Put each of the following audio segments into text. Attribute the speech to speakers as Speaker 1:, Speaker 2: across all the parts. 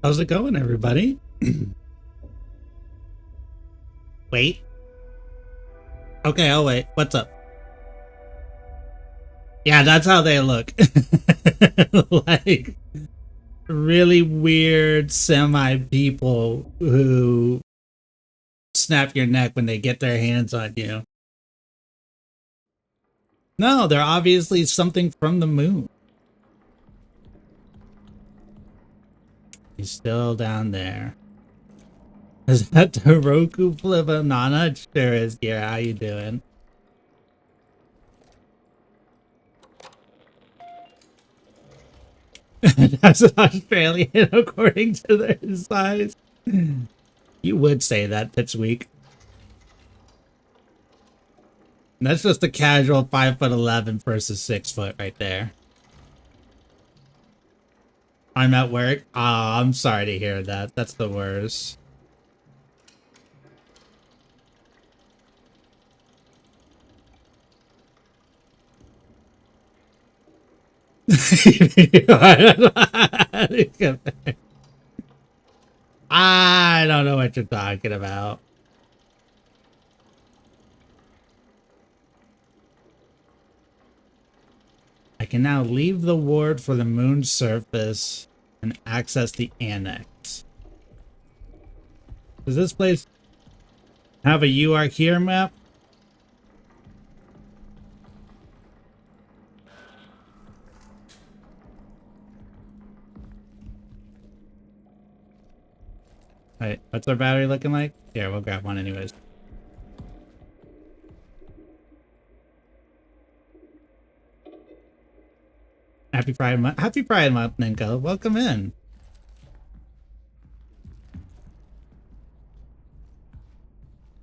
Speaker 1: How's it going, everybody? Wait. Okay, I'll wait. What's up? Yeah, that's how they look. Like really weird semi people who snap your neck when they get their hands on you. No, they're obviously something from the moon. He's still down there. Is that the Roku Flibanana? Sure is. Yeah, how you doing? That's an Australian according to their size. You would say that, Pipsqueak. That's just a casual 5'11" versus 6 foot right there. I'm at work. Oh, I'm sorry to hear that. That's the worst. I don't know what you're talking about. I can now leave the ward for the moon's surface and access the annex. Does this place have a "You Are Here" map? Alright, what's our battery looking like? Yeah, we'll grab one anyways. Happy Pride Month. Happy Pride Month, Ninko. Welcome in.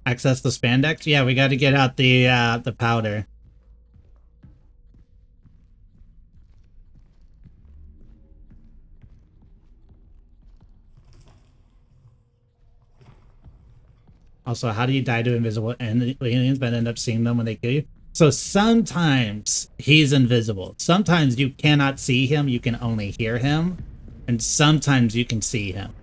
Speaker 1: Access the spandex? Yeah, we got to get out the powder. Also, how do you die to invisible aliens but end up seeing them when they kill you? So sometimes he's invisible. Sometimes you cannot see him, you can only hear him. And sometimes you can see him.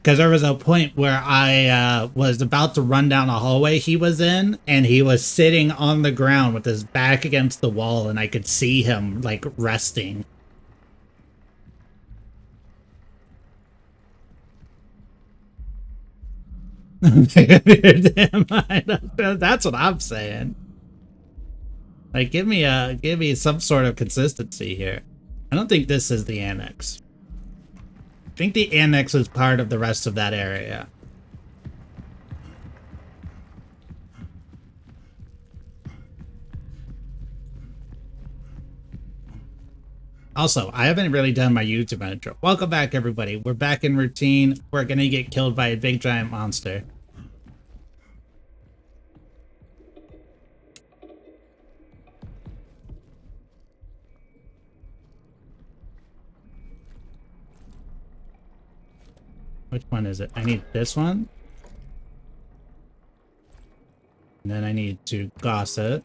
Speaker 1: Because there was a point where I was about to run down a hallway he was in, and he was sitting on the ground with his back against the wall, and I could see him, like, resting. Damn, that's what I'm saying. Like, give me some sort of consistency here. I don't think this is the annex. I think the annex is part of the rest of that area. Also, I haven't really done my YouTube intro. Welcome back, everybody. We're back in routine. We're gonna get killed by a big giant monster. Which one is it? I need this one. And then I need to goss it.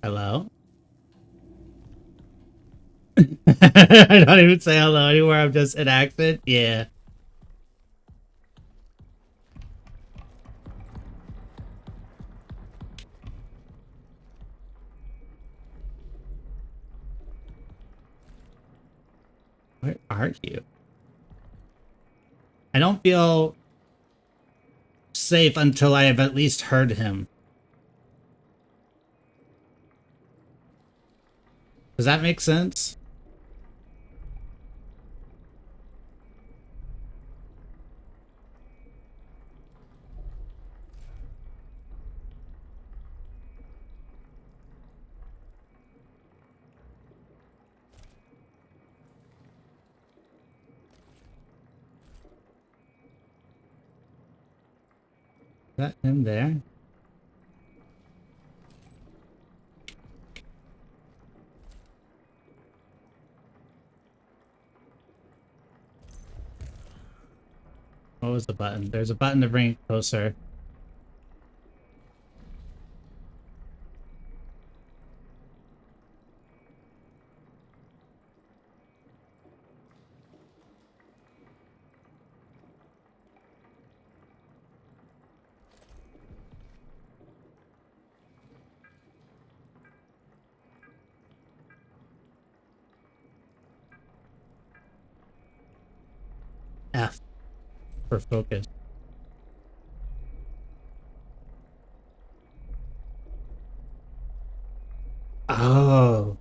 Speaker 1: Hello? I don't even say hello anywhere. I'm just in action. Yeah. Where are you? I don't feel safe until I have at least heard him. Does that make sense? that in there? What was the button? There's a button to bring it closer. F for focus. Oh.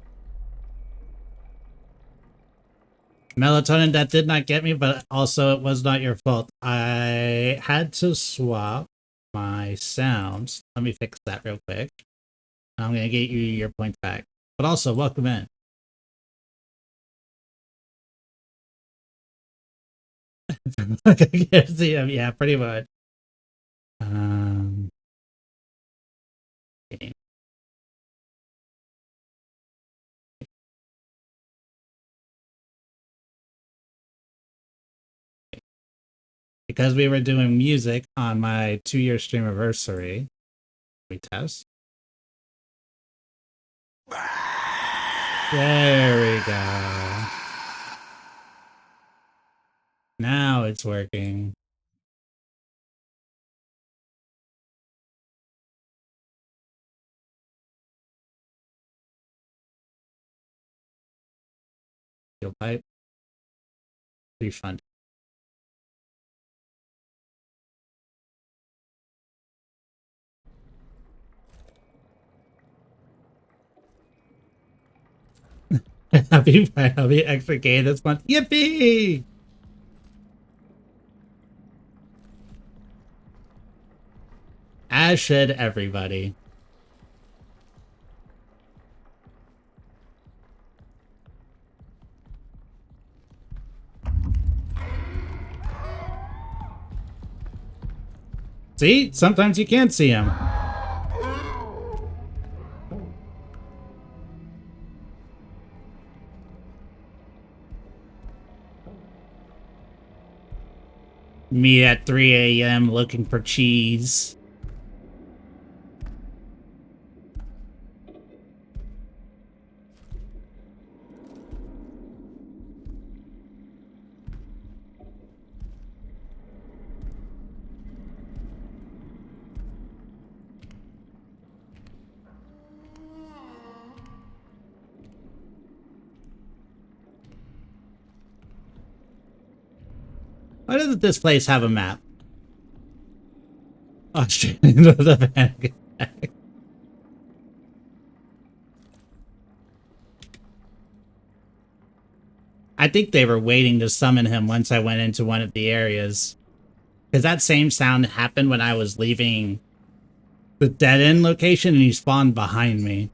Speaker 1: Melatonin, that did not get me, but also it was not your fault. I had to swap my sounds. Let me fix that real quick. I'm going to get you your points back. But also, welcome in. Yeah, pretty much. Okay. Because we were doing music on my 2-year stream anniversary, we test. There we go. Now it's working. Steel pipe. Refund. Happy extra K this month. Yippee! As should everybody. See? Sometimes you can't see him. Me at 3 a.m. looking for cheese. Why doesn't this place have a map? Oh, straight into the panic attack. I think they were waiting to summon him once I went into one of the areas. Because that same sound happened when I was leaving the dead end location and he spawned behind me.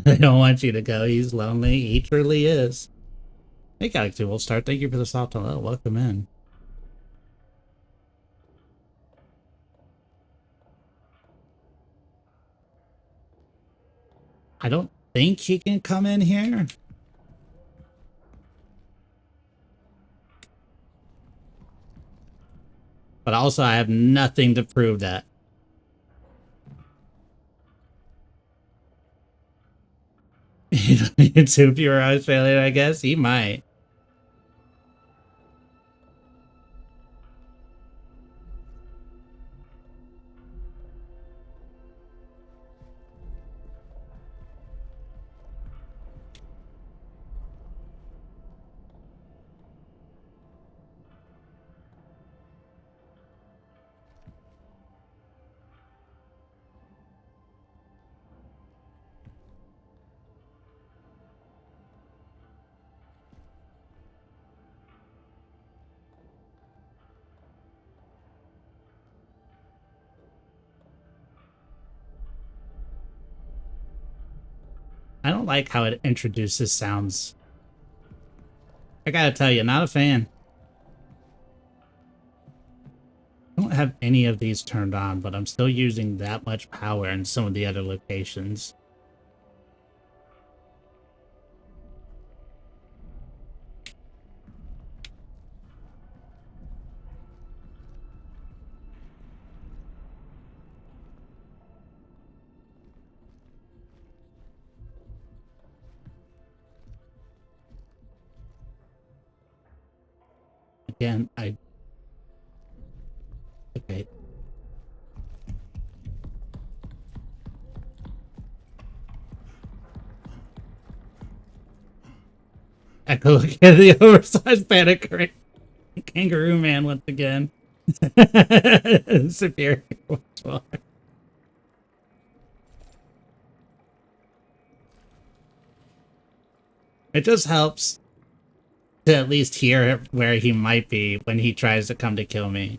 Speaker 1: They don't want you to go. He's lonely. He truly is. Hey, Galaxy Wolf Star, thank you for the soft hello. Welcome in. I don't think he can come in here. But also, I have nothing to prove that. If you're Australian, I guess he might. I don't like how it introduces sounds. I gotta tell you, not a fan. I don't have any of these turned on, but I'm still using that much power in some of the other locations. Again, okay. Echo, look at the oversized panic kangaroo man once again. Superior. It just helps to at least hear where he might be when he tries to come to kill me.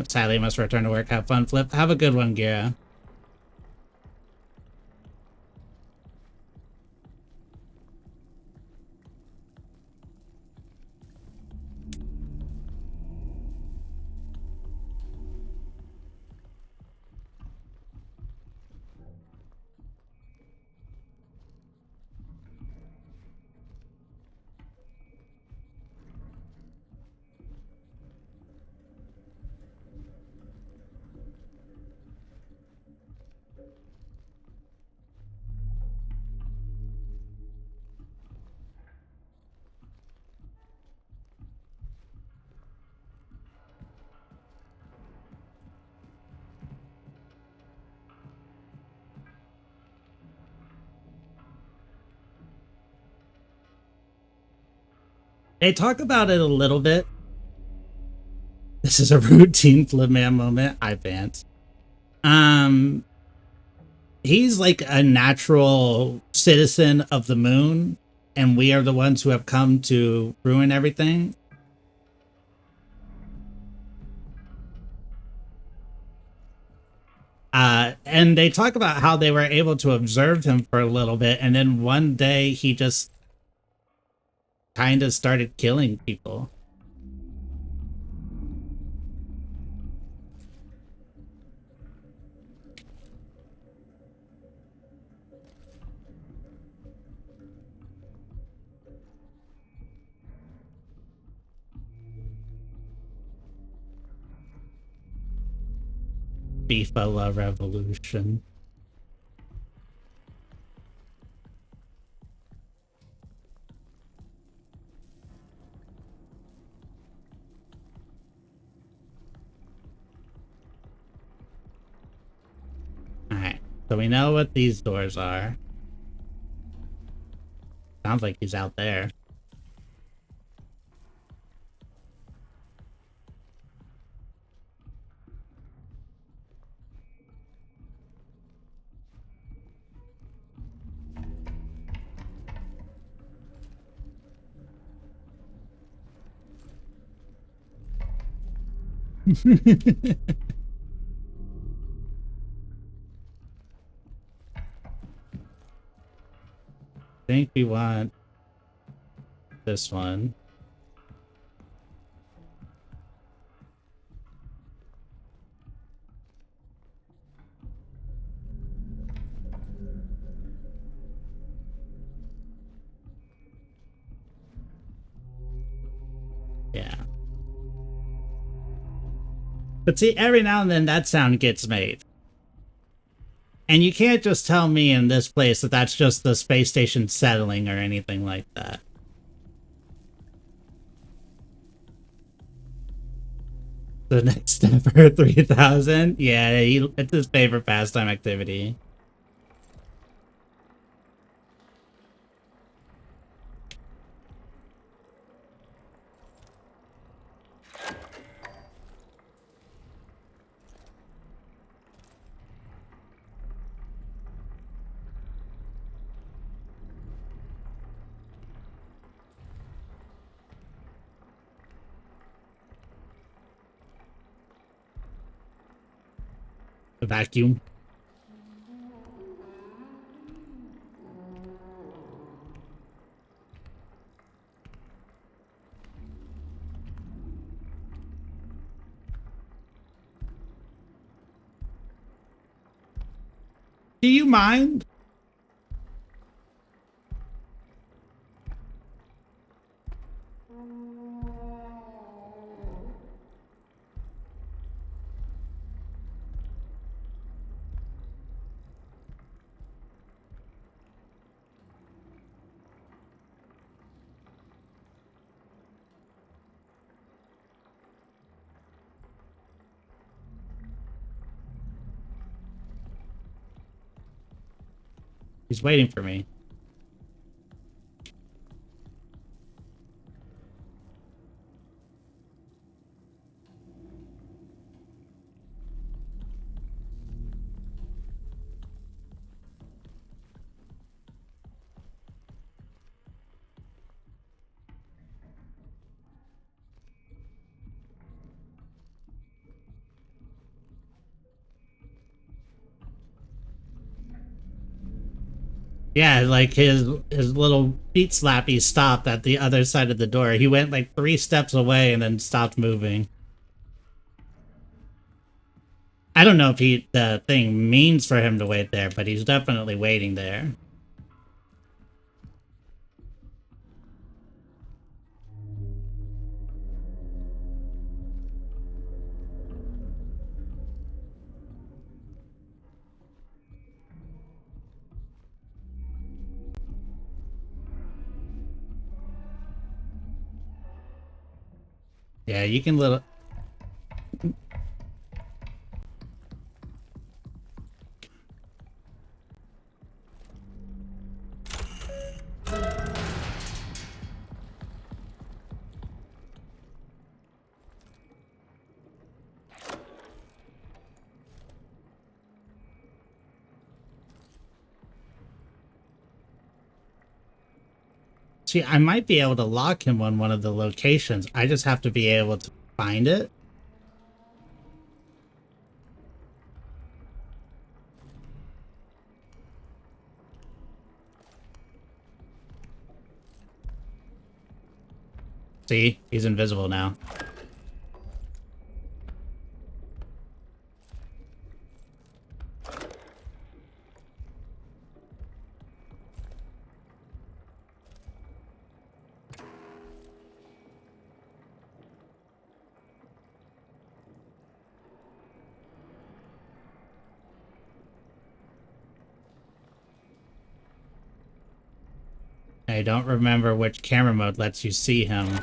Speaker 1: Sadly, must return to work. Have fun, Flip. Have a good one, Gira. They talk about it a little bit. This is a routine Flipman moment. I banned. He's like a natural citizen of the moon, and we are the ones who have come to ruin everything. And they talk about how they were able to observe him for a little bit, and then one day he just kind of started killing people. Beefala Revolution. Alright, so we know what these doors are. Sounds like he's out there. I think we want this one. Yeah. But see, every now and then that sound gets made. And you can't just tell me in this place that that's just the space station settling or anything like that. The next step for 3,000? Yeah, it's his favorite pastime activity. The vacuum. Do you mind? He's waiting for me. Yeah, like his little feet slappy stopped at the other side of the door. He went like 3 steps away and then stopped moving. I don't know if the thing means for him to wait there, but he's definitely waiting there. Yeah, you can little. See, I might be able to lock him on one of the locations. I just have to be able to find it. See, he's invisible now. I don't remember which camera mode lets you see him.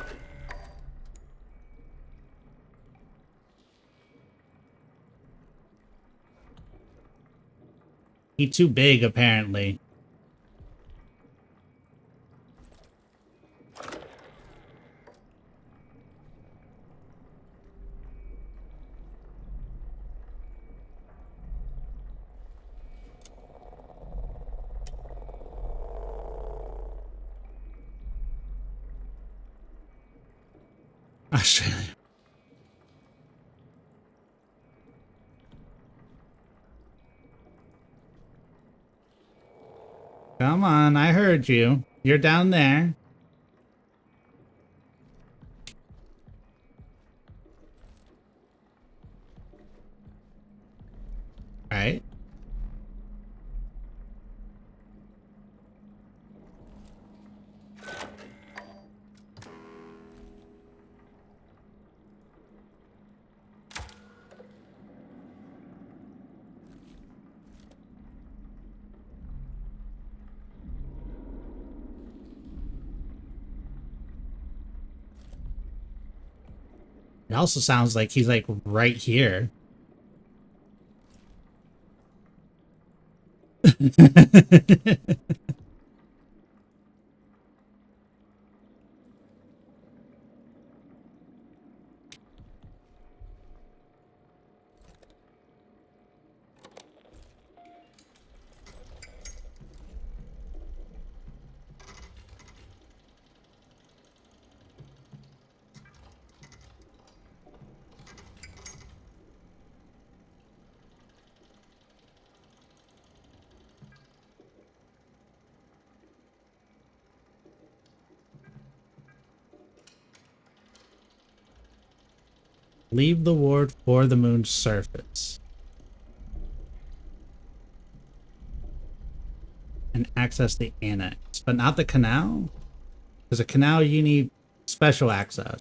Speaker 1: He's too big, apparently. Australia. Come on, I heard you. You're down there. Right? It also sounds like he's like right here. Leave the ward for the moon's surface. and access the annex, but not the canal? Because a canal, you need special access.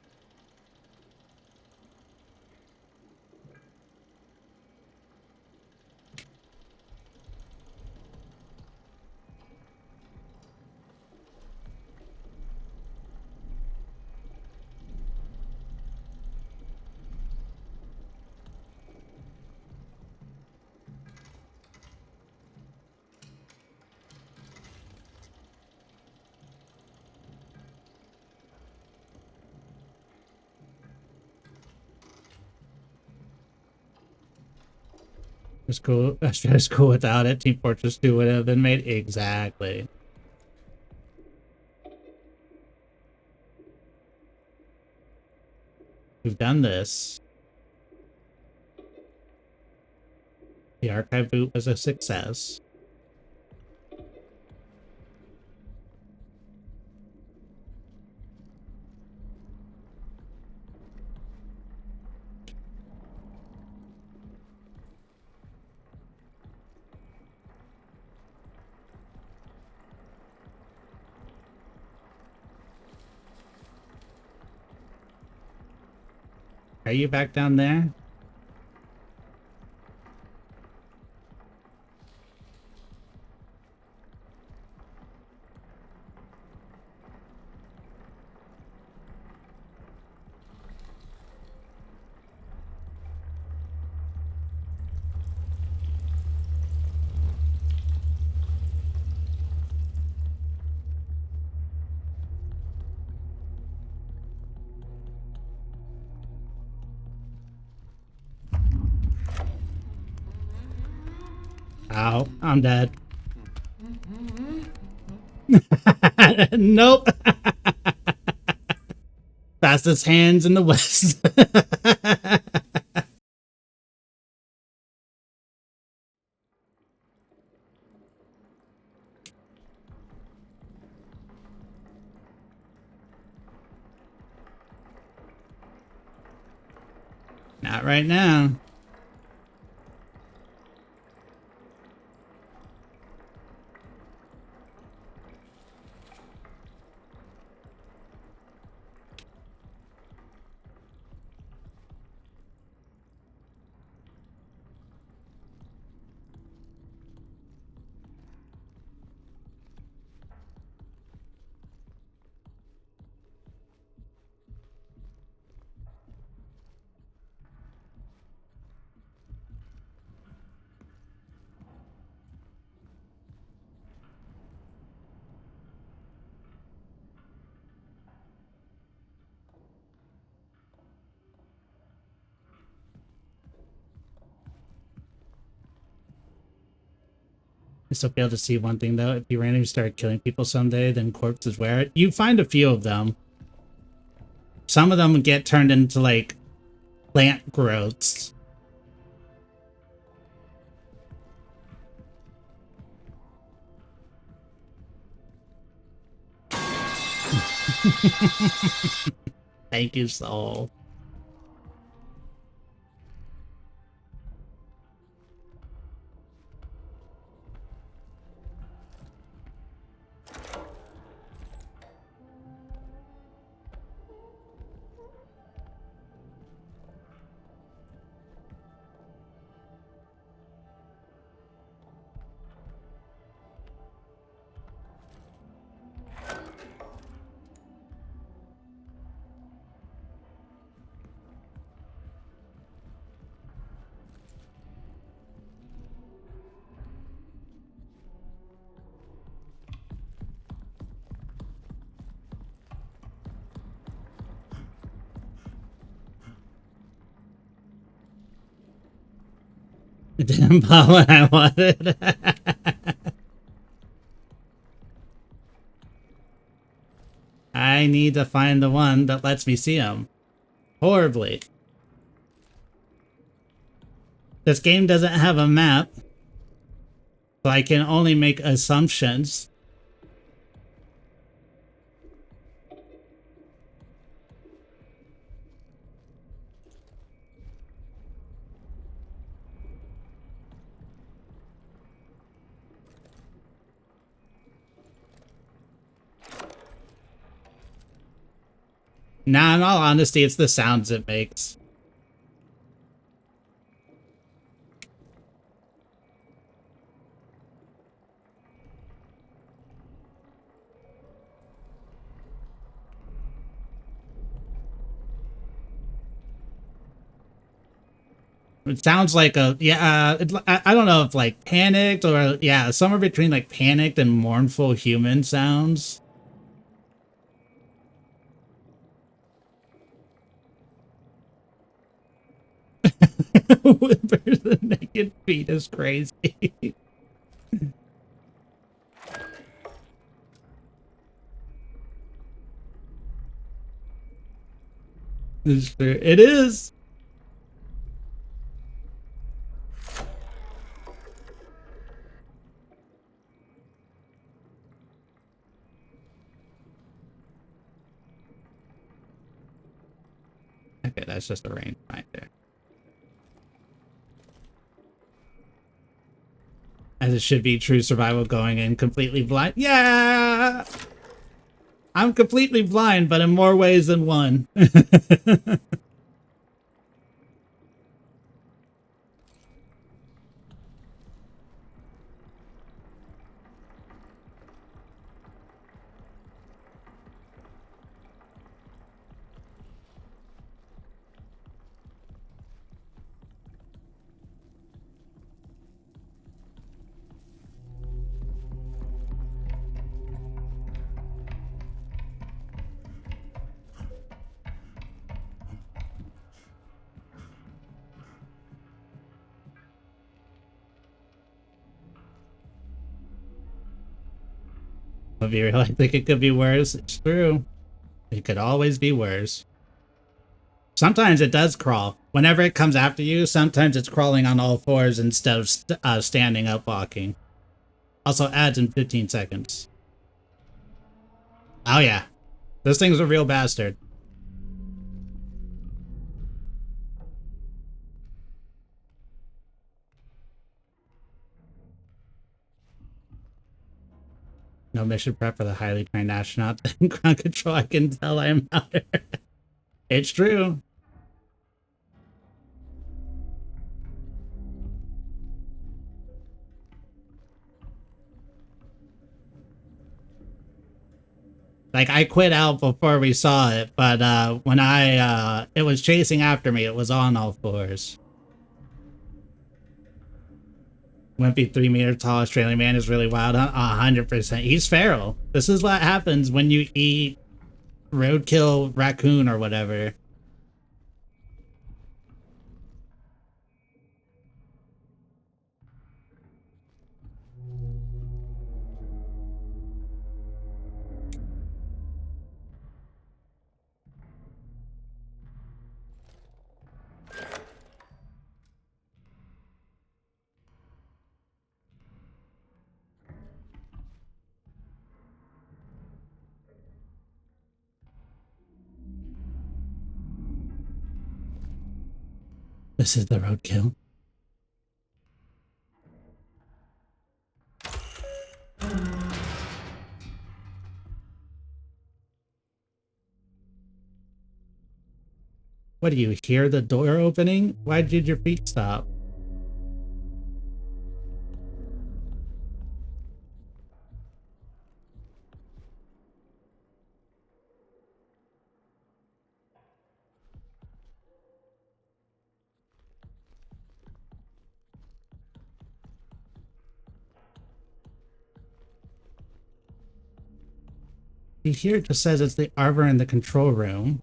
Speaker 1: It's cool. Australia's cool without it. Team Fortress 2 would have been made. Exactly. We've done this. The archive boot was a success. Are you back down there? Ow, I'm dead. Nope. Fastest hands in the West. Not right now. I still be able to see one thing though. If you randomly start killing people someday, then corpses wear it. You find a few of them. Some of them get turned into like plant growths. Thank you, Soul. It didn't pop what I wanted. I need to find the one that lets me see him. Horribly. This game doesn't have a map, so I can only make assumptions. Nah, in all honesty, it's the sounds it makes. It sounds like a I don't know if like panicked or yeah, somewhere between like panicked and mournful human sounds. Whimpers the naked feet is crazy. It's true. It is. Okay, that's just a range right there. As it should be, true survival going in completely blind. Yeah! I'm completely blind, but in more ways than one. If you really think it could be worse, it's true. It could always be worse. Sometimes it does crawl. Whenever it comes after you, sometimes it's crawling on all fours instead of standing up walking. Also adds in 15 seconds. Oh yeah. This thing's a real bastard. No mission prep for the highly trained astronaut. Ground control, I can tell I am out there. It's true. Like, I quit out before we saw it, but when it was chasing after me, it was on all fours. Wimpy 3 meter tall Australian man is really wild. 100%. He's feral. This is what happens when you eat roadkill raccoon or whatever. This is the roadkill. What do you hear the door opening? Why did your feet stop? Here it just says it's the arbor in the control room.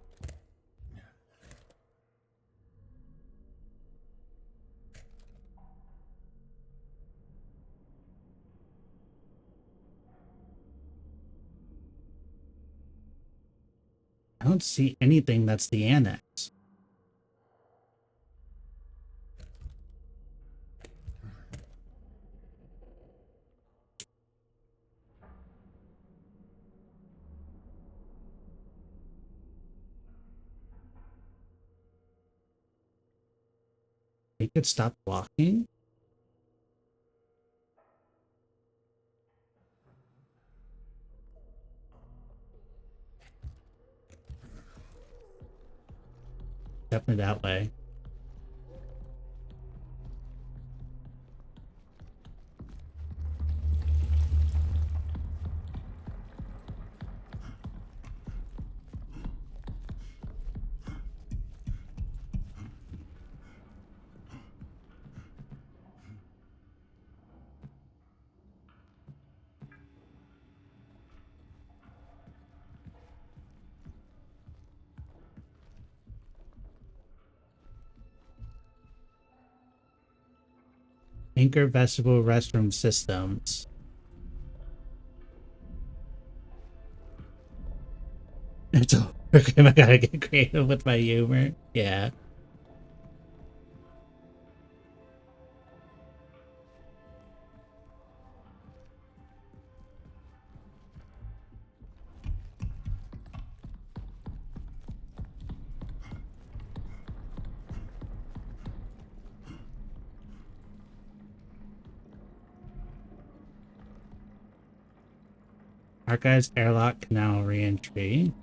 Speaker 1: I don't see anything that's the annex. They could stop walking. Definitely that way. Anchor vegetable restroom systems. It's a I gotta get creative with my humor. Yeah. Archives airlock canal reentry.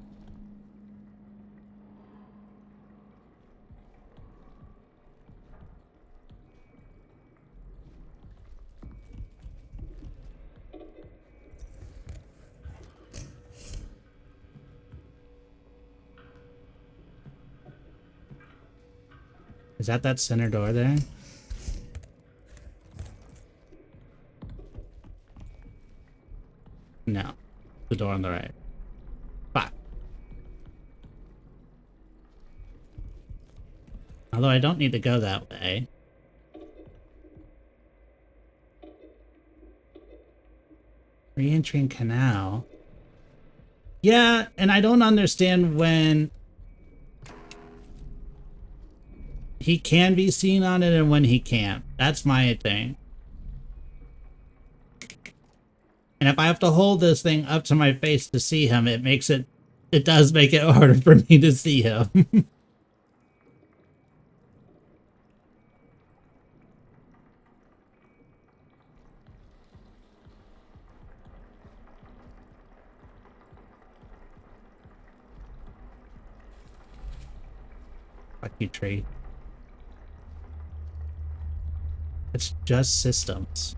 Speaker 1: Is that center door there? No. The door on the right. Fuck. Although I don't need to go that way. Re-entering canal. Yeah, and I don't understand when he can be seen on it and when he can't. That's my thing. And if I have to hold this thing up to my face to see him, it does make it harder for me to see him. Fuck you, tree. It's just systems.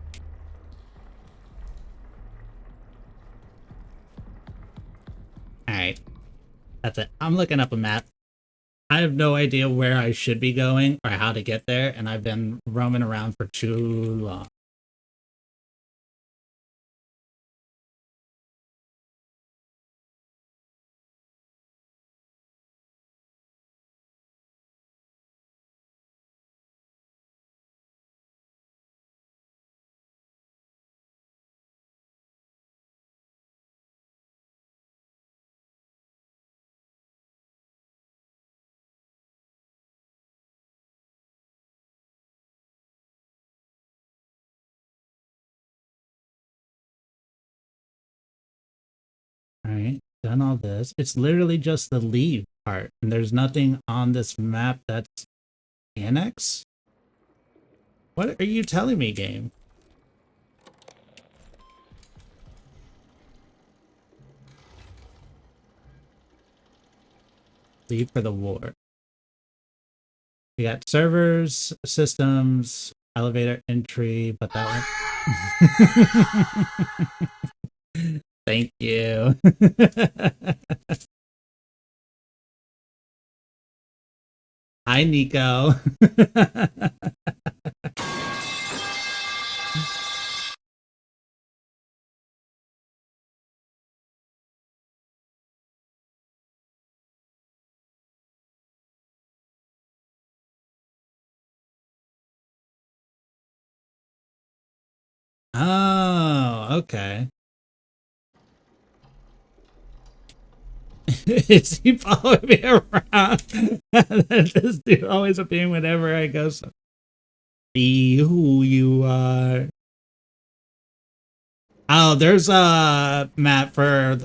Speaker 1: Alright. That's it. I'm looking up a map. I have no idea where I should be going or how to get there, and I've been roaming around for too long. Alright, done all this. It's literally just the leave part, and there's nothing on this map that's annex? What are you telling me, game? Leave for the war. We got servers, systems, elevator entry, but that one. Thank you. Hi, Nico. Oh, okay. Is he following me around? This dude always appearing whenever I go. So be who you are. Oh, there's a map for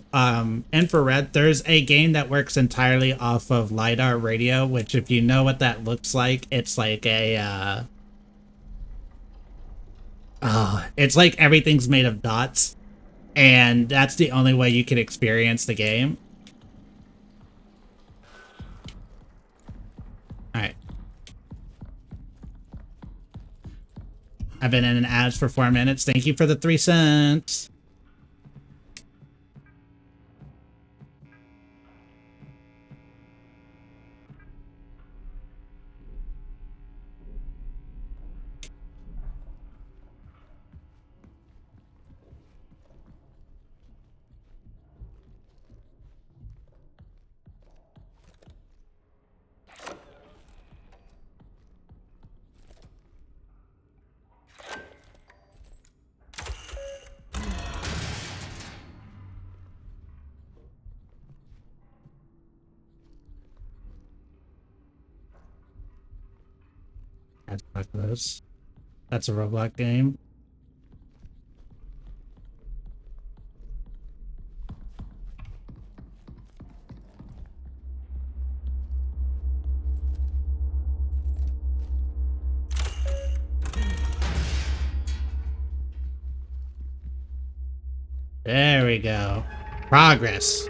Speaker 1: infrared. There's a game that works entirely off of LiDAR radio, which if you know what that looks like, it's like a it's like everything's made of dots, and that's the only way you can experience the game. I've been in ads for 4 minutes. Thank you for the 3 cents. That's a Roblox game. There we go. Progress.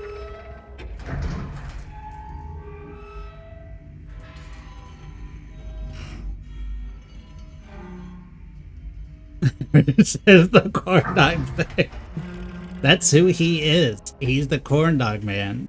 Speaker 1: This is the corn dog thing. That's who he is. He's the corn dog man.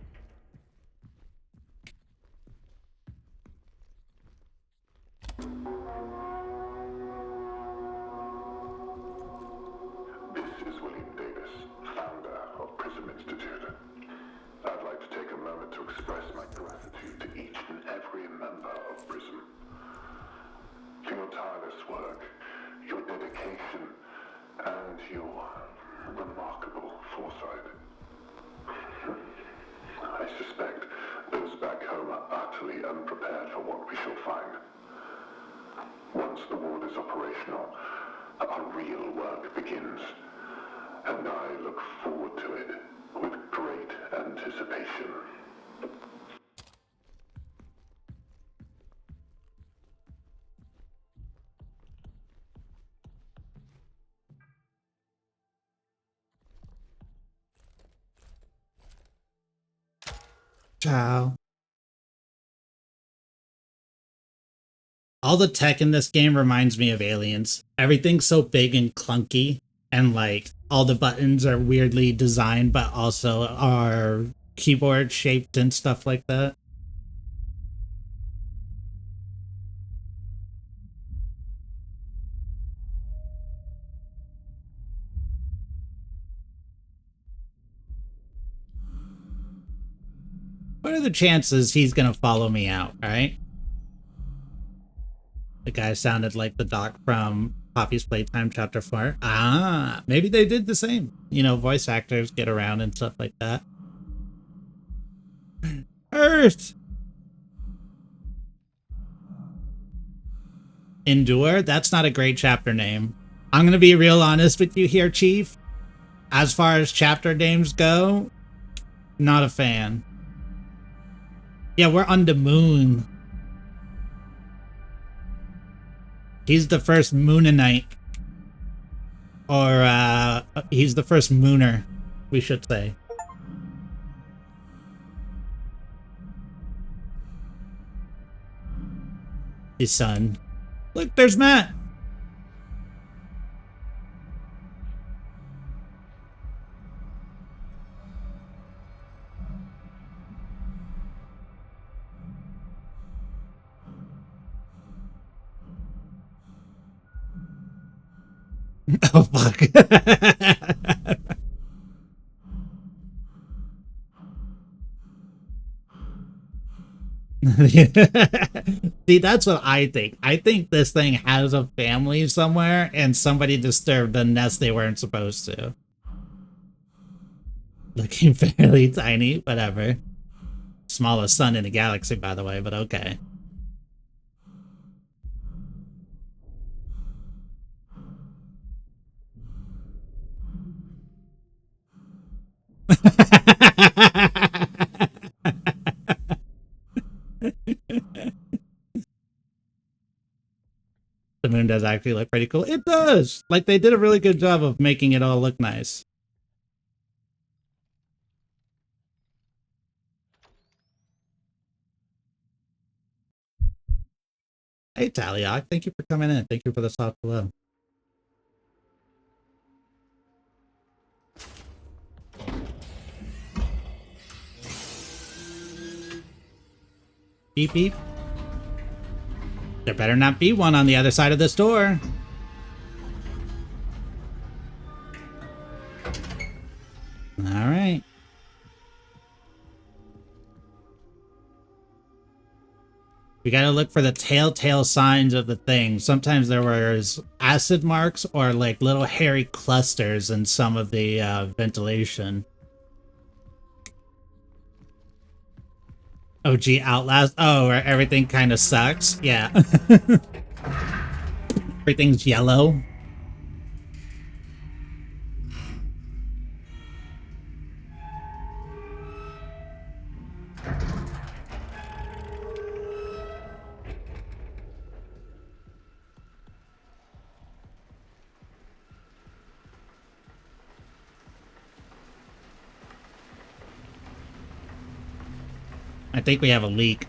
Speaker 1: Ciao. All the tech in this game reminds me of Aliens. Everything's so big and clunky, and like all the buttons are weirdly designed, but also are keyboard shaped and stuff like that. What are the chances he's gonna follow me out, right? The guy sounded like the doc from Poppy's Playtime Chapter 4. Ah, maybe they did the same. You know, voice actors get around and stuff like that. Earth! Endure? That's not a great chapter name. I'm gonna be real honest with you here, Chief. As far as chapter names go, not a fan. Yeah, we're on the moon. He's the first Moonanite. Or, he's the first Mooner, we should say. His son. Look, there's Matt! Oh, fuck. See, that's what I think. I think this thing has a family somewhere and somebody disturbed the nest they weren't supposed to. Looking fairly tiny, whatever. Smallest sun in the galaxy, by the way, but okay. The moon does actually look pretty cool. It does! Like, they did a really good job of making it all look nice. Hey, Taliok, thank you for coming in. Thank you for the soft hello. Beep beep. There better not be one on the other side of this door. Alright. We gotta look for the telltale signs of the thing. Sometimes there was acid marks or like little hairy clusters in some of the ventilation. OG Outlast. Oh, where everything kind of sucks. Yeah. Everything's yellow. I think we have a leak.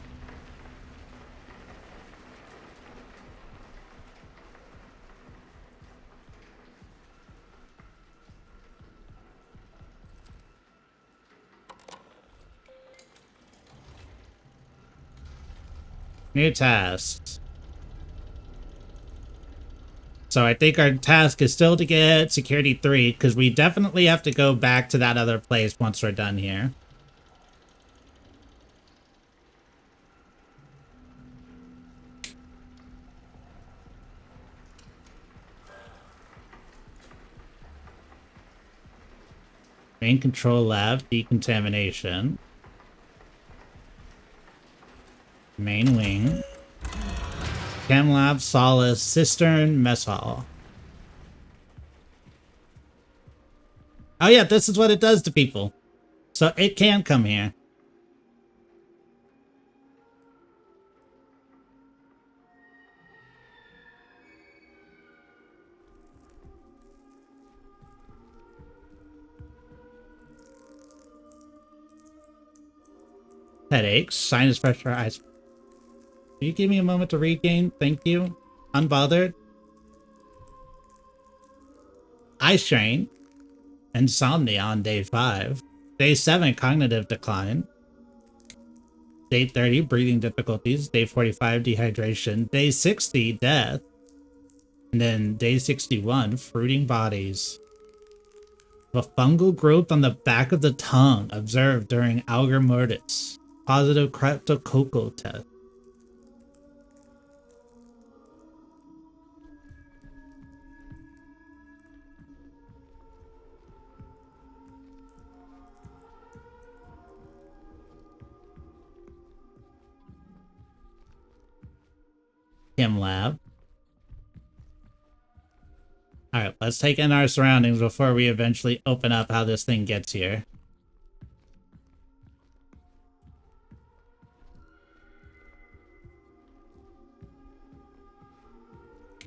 Speaker 1: New tasks. So I think our task is still to get security 3, because we definitely have to go back to that other place once we're done here. Main control lab, decontamination. Main wing. Chem lab, solace, cistern, mess hall. Oh yeah, this is what it does to people. So it can come here. Headaches, sinus pressure, eyes. Can you give me a moment to regain? Thank you. Unbothered. Eye strain. Insomnia on day 5. Day 7, cognitive decline. Day 30, breathing difficulties. Day 45, dehydration. Day 60, death. And then day 61, fruiting bodies. A fungal growth on the back of the tongue observed during algor mortis. Positive cryptococcal test. Chem lab. Alright, let's take in our surroundings before we eventually open up how this thing gets here.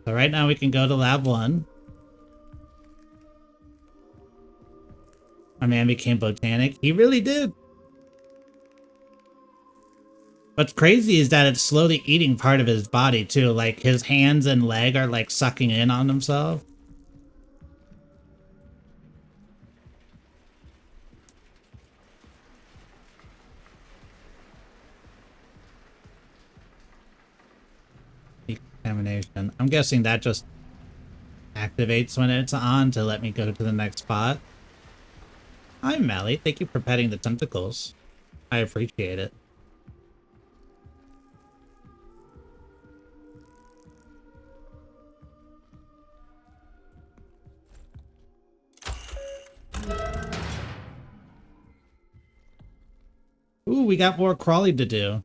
Speaker 1: So right now we can go to lab 1. My man became botanic. He really did. What's crazy is that it's slowly eating part of his body too. Like his hands and leg are like sucking in on himself. Decontamination. I'm guessing that just activates when it's on to let me go to the next spot. Hi, Melly. Thank you for petting the tentacles. I appreciate it. Ooh, we got more crawling to do.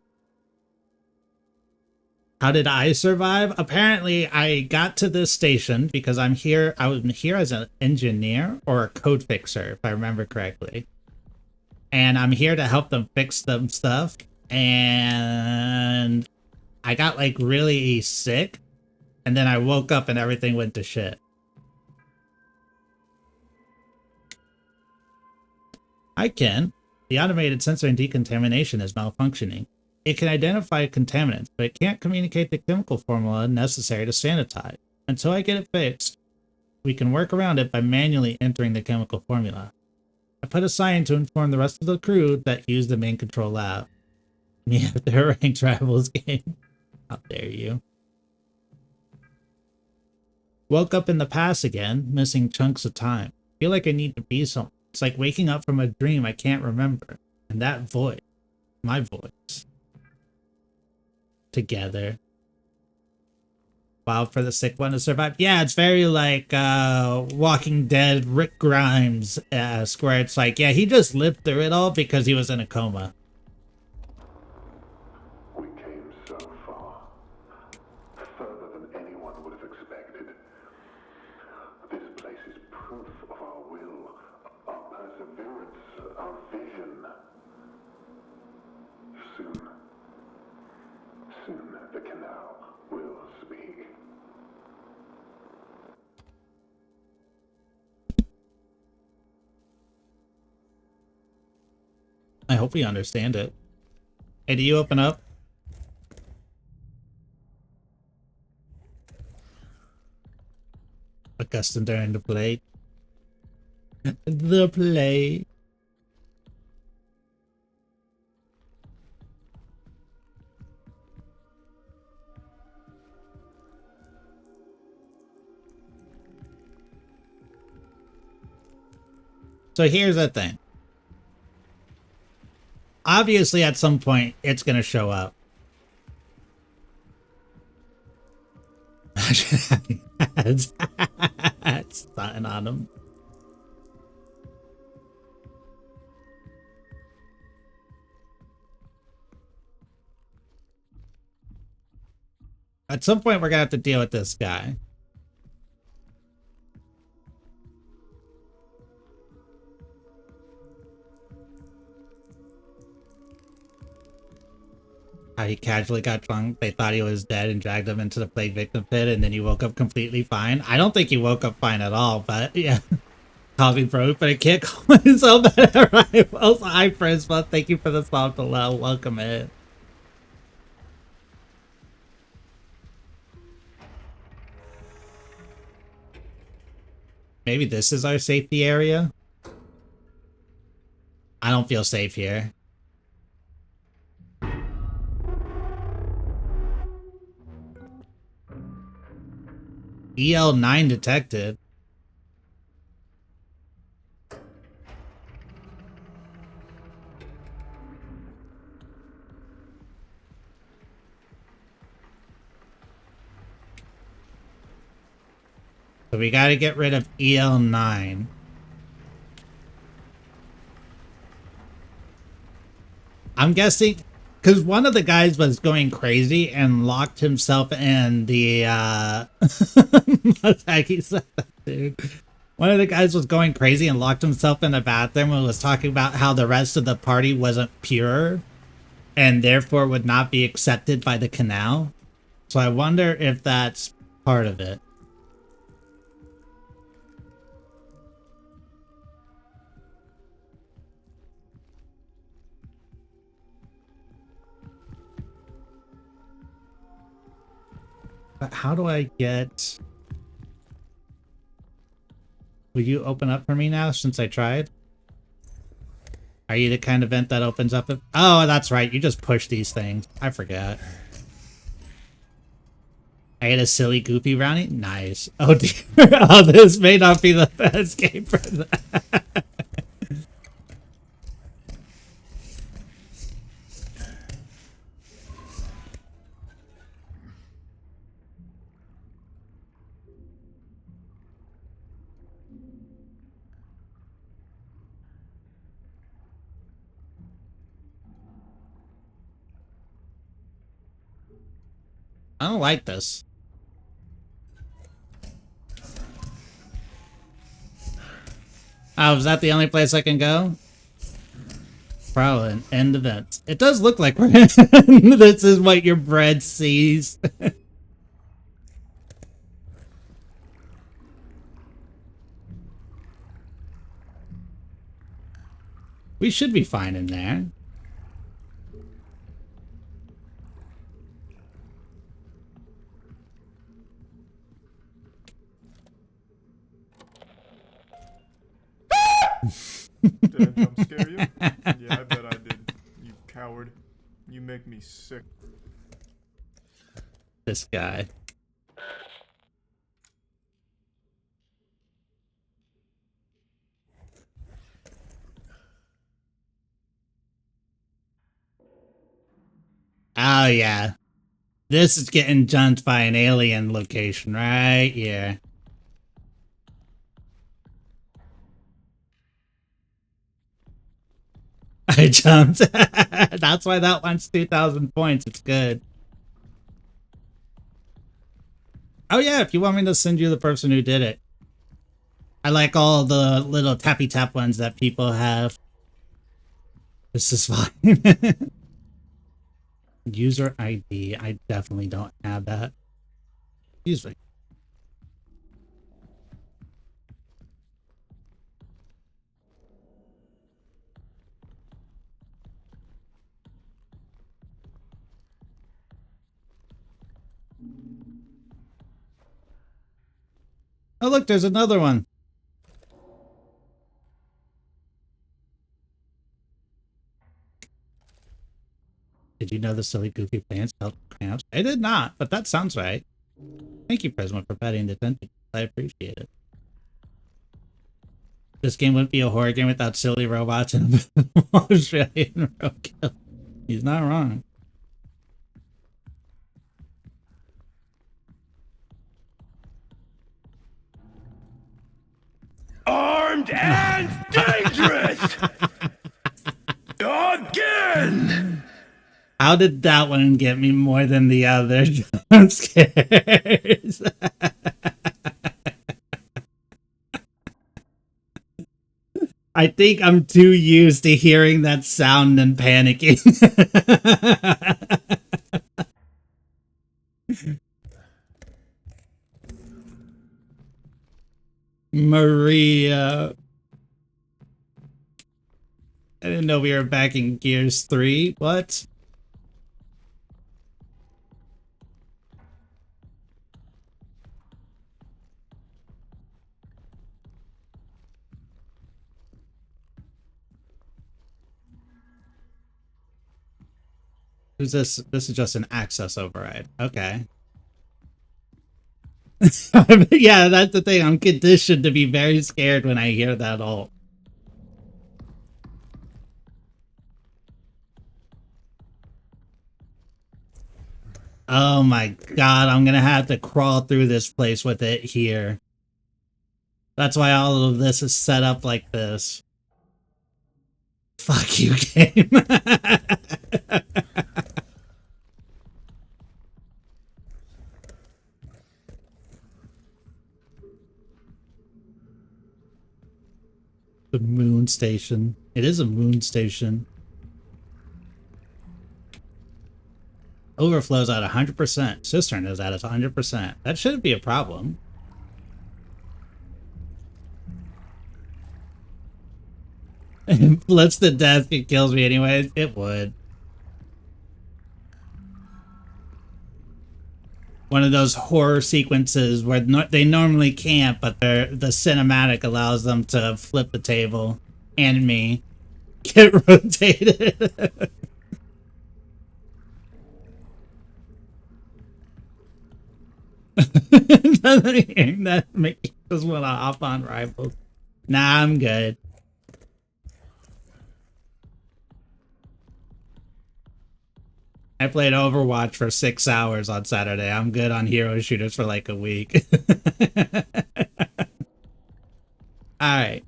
Speaker 1: How did I survive? Apparently, I got to this station because I'm here. I was here as an engineer or a code fixer, if I remember correctly. And I'm here to help them fix them stuff. And I got like really sick. And then I woke up and everything went to shit. I can. The automated sensor in decontamination is malfunctioning. It can identify contaminants, but it can't communicate the chemical formula necessary to sanitize. Until I get it fixed, we can work around it by manually entering the chemical formula. I put a sign to inform the rest of the crew that used the main control lab. Yeah, they're a ranked rivals game. How dare you? Woke up in the past again, missing chunks of time. Feel like I need to be something. It's like waking up from a dream I can't remember. And that voice, my voice. Together. Wow, for the sick one to survive. Yeah, it's very like Walking Dead, Rick Grimes-esque, where it's like, yeah, he just lived through it all because he was in a coma.
Speaker 2: We came so far, further than anyone would have expected. This place is proof of our will, our perseverance, our vision. Soon the canal will speak.
Speaker 1: I hope we understand it. Hey, do you open up? Accustomed during the play. The play. So here's the thing. Obviously, at some point, it's going to show up. It's starting on him. At some point, we're going to have to deal with this guy. How he casually got drunk, they thought he was dead and dragged him into the plague victim pit, and then he woke up completely fine. I don't think he woke up fine at all, but yeah. Coffee broke, but it can't call himself better. Also, hi, Prisma. Thank you for the song below. Welcome in. Maybe this is our safety area? I don't feel safe here. EL9 detected. So we gotta get rid of EL9. I'm guessing because one of the guys was going crazy and locked himself in the dude. One of the guys was going crazy and locked himself in the bathroom and was talking about how the rest of the party wasn't pure and therefore would not be accepted by the canal. So I wonder if that's part of it. But how do I get... Will you open up for me now since I tried? Are you the kind of vent that opens up? Oh, that's right. You just push these things. I forgot. I ate a silly, goofy brownie? Nice. Oh, dear. Oh, this may not be the best game for that. I don't like this. Oh, is that the only place I can go? Probably an end event. It does look like we're this is what your bread sees. We should be fine in there.
Speaker 3: Did I jump scare you? Yeah, I bet I did. You coward. You make me sick.
Speaker 1: This guy. Oh, yeah. This is getting jumped by an alien location right here. I jumped. That's why that one's 2,000 points. It's good. Oh, yeah, if you want me to send you the person who did it. I like all the little tappy tap ones that people have. This is fine. User ID. I definitely don't have that. Excuse me. Oh, look, there's another one. Did you know the silly goofy plants help cramps? I did not, but that sounds right. Thank you, Prisma, for paying attention. I appreciate it. This game wouldn't be a horror game without silly robots and Australian roadkill. He's not wrong.
Speaker 4: Armed and dangerous! Again!
Speaker 1: How did that one get me more than the other jump scares? I think I'm too used to hearing that sound and panicking. Maria. I didn't know we were back in Gears 3. What? Who's this? This is just an access override. Okay. Yeah, that's the thing. I'm conditioned to be very scared when I hear that ult. Oh my god, I'm gonna have to crawl through this place with it here. That's why all of this is set up like this. Fuck you, game. The moon station. It is a moon station. Overflows at 100%. Cistern is at 100%. That shouldn't be a problem. Blitz to death, it kills me anyways. It would. One of those horror sequences where they normally can't, but the cinematic allows them to flip the table and me get rotated. That makes us want to hop on rivals. Nah, I'm good. I played Overwatch for 6 hours on Saturday. I'm good on hero shooters for like a week. Alright.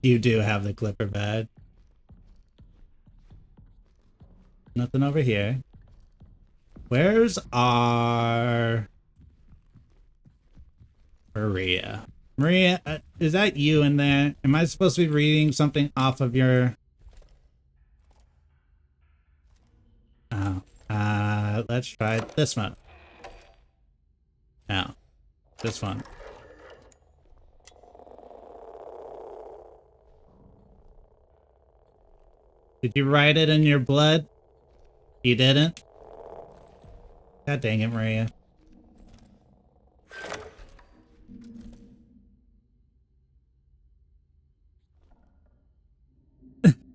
Speaker 1: You do have the Clipper badge. Nothing over here. Where's our Maria? Maria, is that you in there? Am I supposed to be reading something off of your... Oh. Let's try this one. No. This one. Did you write it in your blood? You didn't? God dang it, Maria.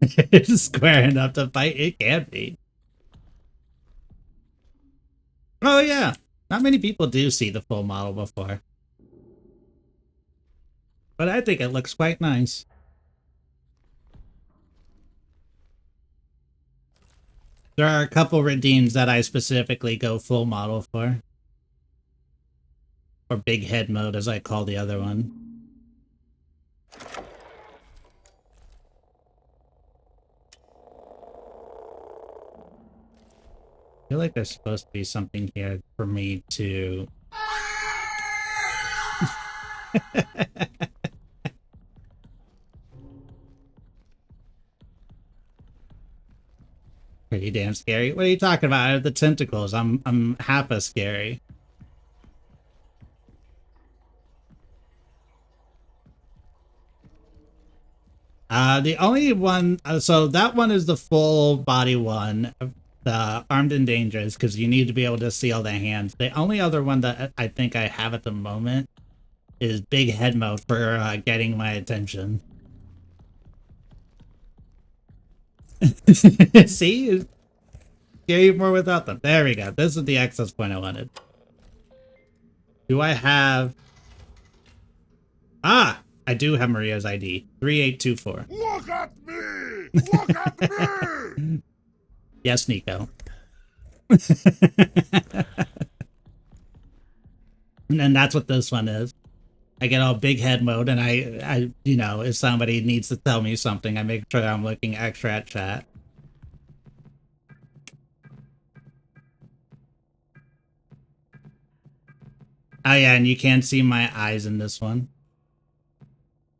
Speaker 1: It's square enough to fight. It can be. Oh yeah, not many people do see the full model before, but I think it looks quite nice. There are a couple redeems that I specifically go full model for. Or big head mode, as I call the other one. I feel like there's supposed to be something here for me to... Pretty damn scary. What are you talking about? I have the tentacles. I'm half as scary. The only one, so that one is the full body one, the armed and dangerous, because you need to be able to see all the hands. The only other one that I think I have at the moment is big head mode for getting my attention. See? Scary more without them. There we go. This is the access point I wanted. Do I have... Ah! I do have Maria's ID. 3824.
Speaker 4: Look at me! Look at me!
Speaker 1: Yes, Nico. And that's what this one is. I get all big head mode, and I, you know, if somebody needs to tell me something, I make sure I'm looking extra at chat. Oh yeah, and you can see my eyes in this one.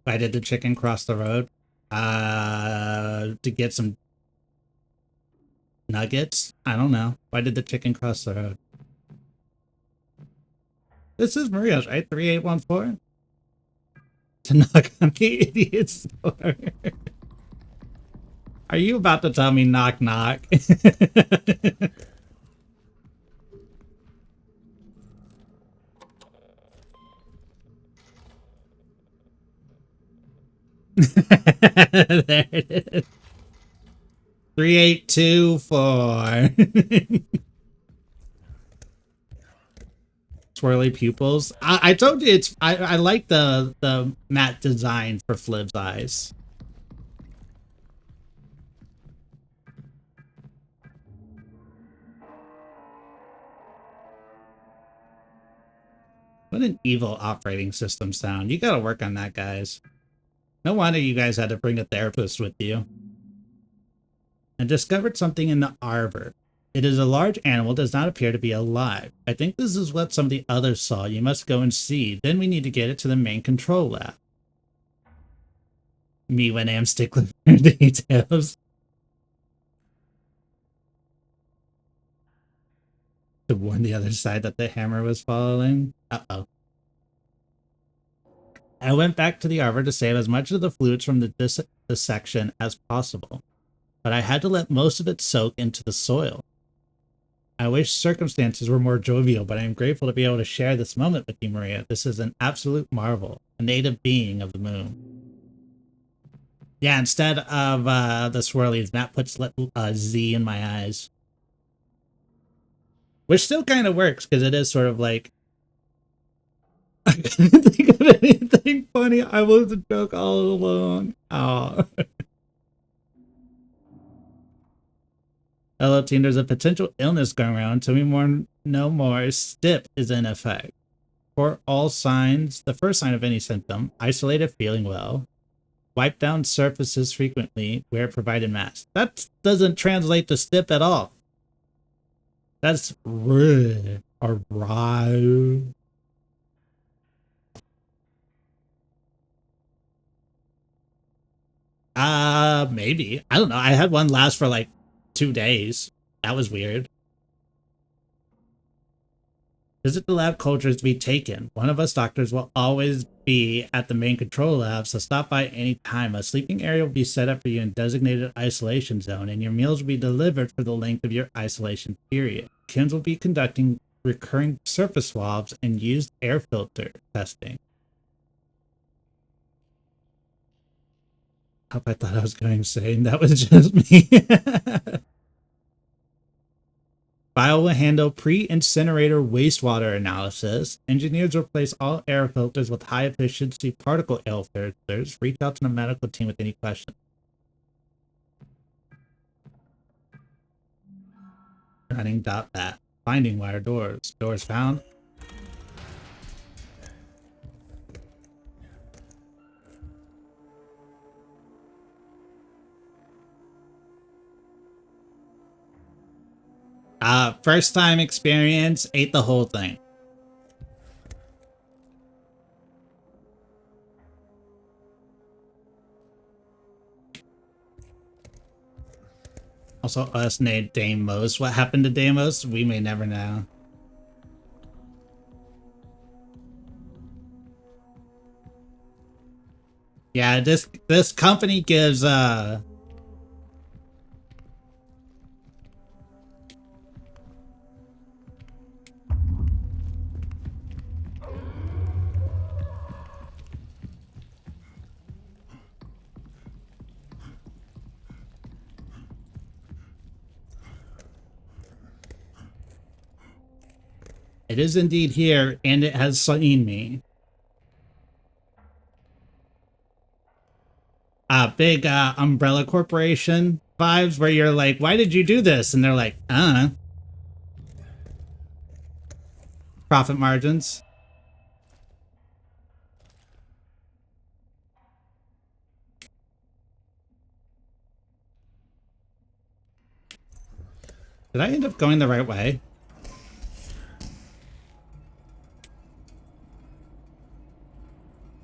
Speaker 1: Why did the chicken cross the road? To get some nuggets? I don't know. Why did the chicken cross the road? This is Maria's, right? 3814? To knock on the idiot's door. Are you about to tell me knock knock? There it is. 3824. Swirly pupils. I told you it's I like the matte design for Fliv's eyes. What an evil operating system sound. You gotta work on that, guys. No wonder you guys had to bring a therapist with you. And discovered something in the arbor. It is a large animal, does not appear to be alive. I think this is what some of the others saw. You must go and see. Then we need to get it to the main control lab. Me when I'm stickler for details. To warn the other side that the hammer was following. Uh-oh. I went back to the arbor to save as much of the fluids from the dissection as possible. But I had to let most of it soak into the soil. I wish circumstances were more jovial, but I am grateful to be able to share this moment with you, Maria. This is an absolute marvel, a native being of the moon. Yeah, instead of the swirlies, Matt puts Z in my eyes. Which still kind of works, because it is sort of like... I couldn't think of anything funny. I was a joke all along. Oh. Hello, team. There's a potential illness going around. Tell me more. No more. STIP is in effect. For all signs, the first sign of any symptom, isolated, feeling well. Wipe down surfaces frequently. Wear provided masks. That doesn't translate to STIP at all. That's R or RAW. Maybe. I don't know. I had one last for like 2 days. That was weird. Visit the lab cultures to be taken. One of us doctors will always be at the main control lab, so stop by any time. A sleeping area will be set up for you in designated isolation zone, and your meals will be delivered for the length of your isolation period. Kims will be conducting recurring surface swabs and used air filter testing. I thought I was going insane. That was just me. Bio will handle pre-incinerator wastewater analysis. Engineers replace all air filters with high-efficiency particle air filters. Reach out to the medical team with any questions. Running .bat. Finding wire doors. Doors found. First time experience, ate the whole thing. Also, us named Deimos. What happened to Deimos? We may never know. Yeah, this company gives it is indeed here, and it has seen me. Big umbrella corporation vibes where you're like, why did you do this? And they're like, I don't know. Profit margins. Did I end up going the right way?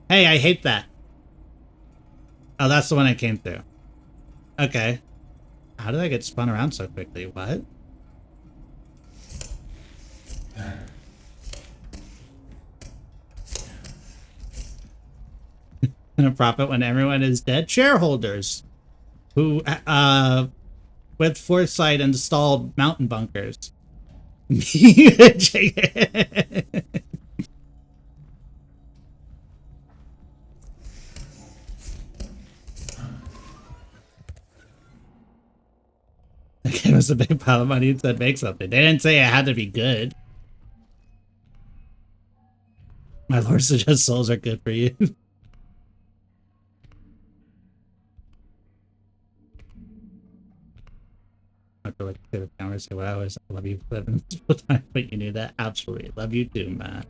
Speaker 1: Hey, I hate that. Oh, that's the one I came through. Okay. How did I get spun around so quickly? What? And a profit when everyone is dead? Shareholders who, with foresight, installed mountain bunkers. It was a big pile of money and said make something. They didn't say it had to be good. My lord suggests souls are good for you. I feel like the camera say what I was. I love you for living this full time, but you knew that. Absolutely. Love you too, man.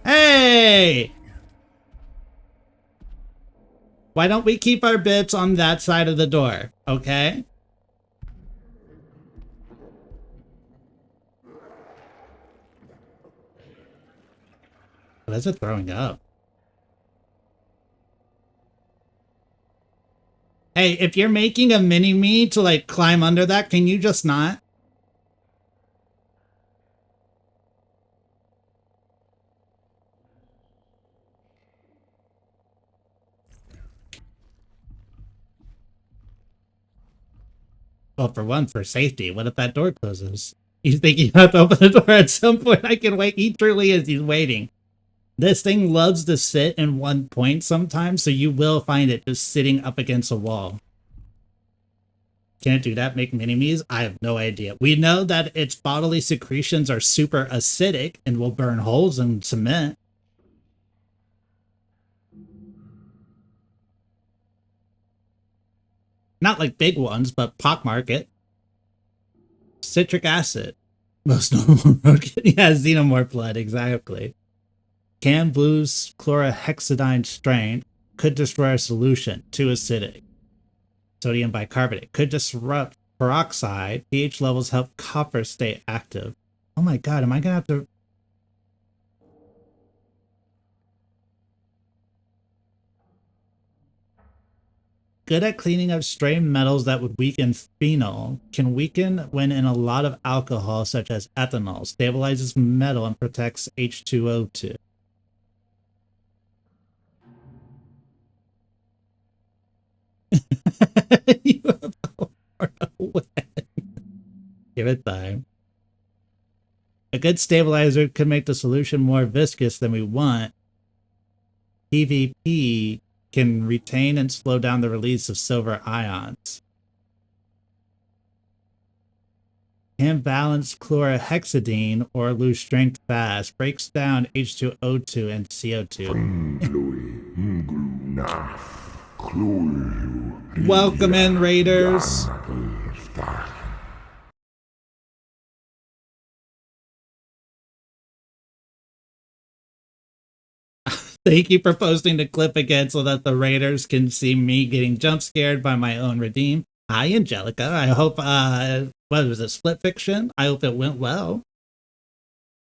Speaker 1: Hey! Why don't we keep our bits on that side of the door? Okay? What is it throwing up? Hey, if you're making a mini-me to, like, climb under that, can you just not? Well, for one, for safety. What if that door closes? You think you have to open the door at some point? I can wait. He truly is. He's waiting. This thing loves to sit in one point sometimes, so you will find it just sitting up against a wall. Can it do that? Make mini-me's? I have no idea. We know that its bodily secretions are super acidic and will burn holes in cement. Not like big ones, but pockmarket. Citric acid. Most normal roadkit. Yeah, xenomorph blood, exactly. Can blue's chlorhexidine strain could destroy a solution. Too acidic. Sodium bicarbonate could disrupt peroxide. pH levels help copper stay active. Oh my god, am I gonna have to... Good at cleaning up stray metals that would weaken phenol. Can weaken when in a lot of alcohol, such as ethanol. Stabilizes metal and protects H2O2. You have Give it time. A good stabilizer could make the solution more viscous than we want. PvP can retain and slow down the release of silver ions. Can balance chlorhexidine or lose strength fast. Breaks down H2O2 and CO2. Welcome in, Raiders. Thank you for posting the clip again so that the Raiders can see me getting jump scared by my own redeem. Hi, Angelica. I hope, what was it, Split Fiction? I hope it went well.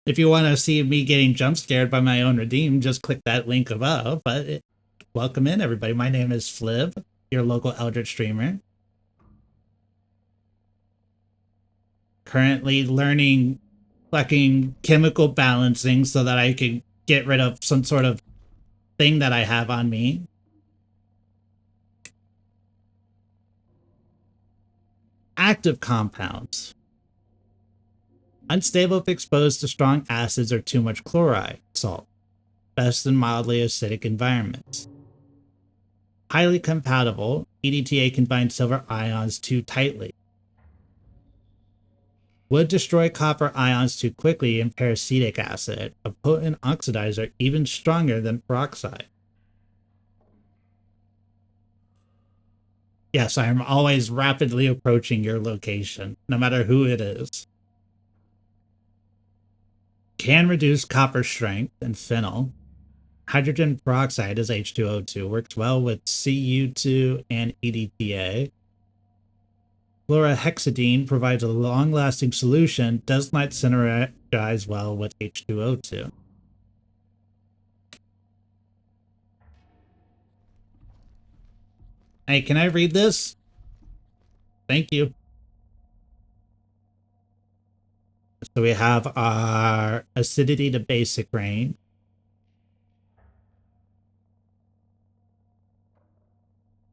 Speaker 1: If you want to see me getting jump scared by my own redeem, just click that link above. But welcome in, everybody. My name is Fliv, your local Eldritch streamer. Currently learning fucking chemical balancing so that I can get rid of some sort of thing that I have on me. Active compounds. Unstable if exposed to strong acids or too much chloride, salt. Best in mildly acidic environments. Highly compatible, EDTA can bind silver ions too tightly. Would destroy copper ions too quickly in peracetic acid, a potent oxidizer even stronger than peroxide. Yes, I am always rapidly approaching your location, no matter who it is. Can reduce copper strength and phenol. Hydrogen peroxide is H2O2, works well with Cu2 and EDTA. Chlorhexidine provides a long-lasting solution, does not synergize well with H2O2. Hey, can I read this? Thank you. So we have our acidity to basic range.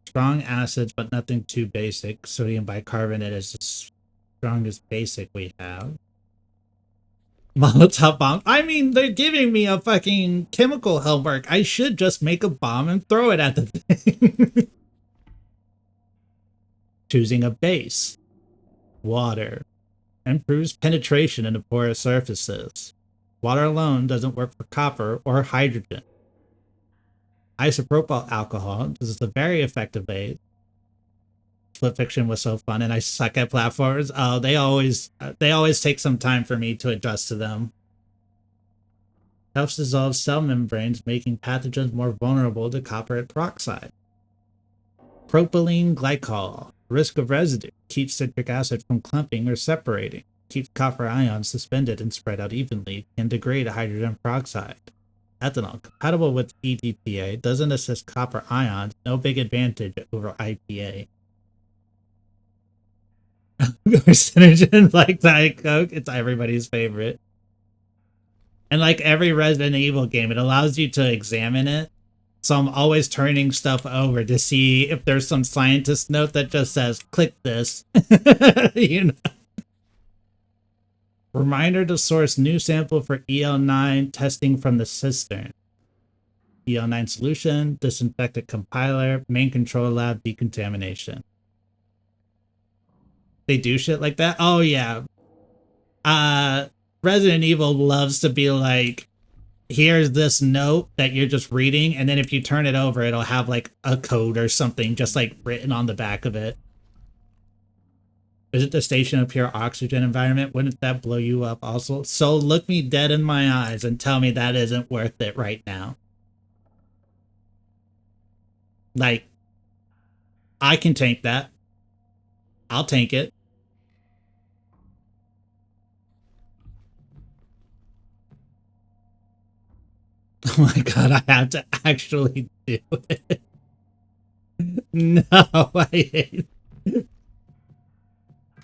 Speaker 1: Strong acids, but nothing too basic. Sodium bicarbonate is the strongest basic we have. Molotov bomb. I mean, they're giving me a fucking chemical homework. I should just make a bomb and throw it at the thing. Choosing a base. Water. Improves penetration into porous surfaces. Water alone doesn't work for copper or hydrogen. Isopropyl alcohol. This is a very effective base. Split Fiction was so fun, and I suck at platforms. Oh, they always take some time for me to adjust to them. Helps dissolve cell membranes, making pathogens more vulnerable to copper peroxide. Propylene glycol. Risk of residue. Keeps citric acid from clumping or separating. Keeps copper ions suspended and spread out evenly. Can degrade hydrogen peroxide. Ethanol. Compatible with EDTA. Doesn't assist copper ions. No big advantage over IPA. Carcinogen like Diet Coke. It's everybody's favorite. And like every Resident Evil game, it allows you to examine it. So I'm always turning stuff over to see if there's some scientist note that just says, click this. You know? Reminder to source new sample for EL9 testing from the cistern. EL9 solution, disinfectant compiler, main control lab decontamination. They do shit like that? Oh yeah. Resident Evil loves to be like, here's this note that you're just reading, and then if you turn it over, it'll have like a code or something just like written on the back of it. Visit the station of pure oxygen environment. Wouldn't that blow you up also? So look me dead in my eyes and tell me that isn't worth it right now. Like, I can tank that. I'll tank it. Oh my god, I have to actually do it. No, I hate it.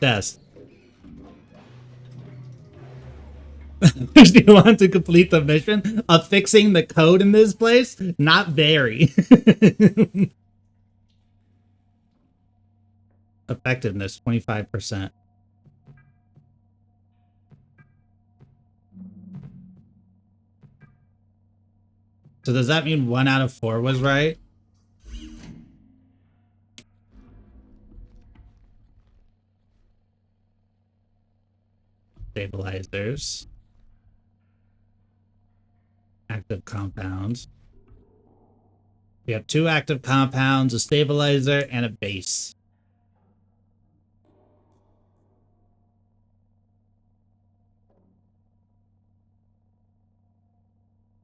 Speaker 1: Yes. Do you want to complete the mission of fixing the code in this place? Not very. Effectiveness, 25%. So does that mean 1 out of 4 was right? Stabilizers. Active compounds. We have 2 active compounds, a stabilizer, and a base.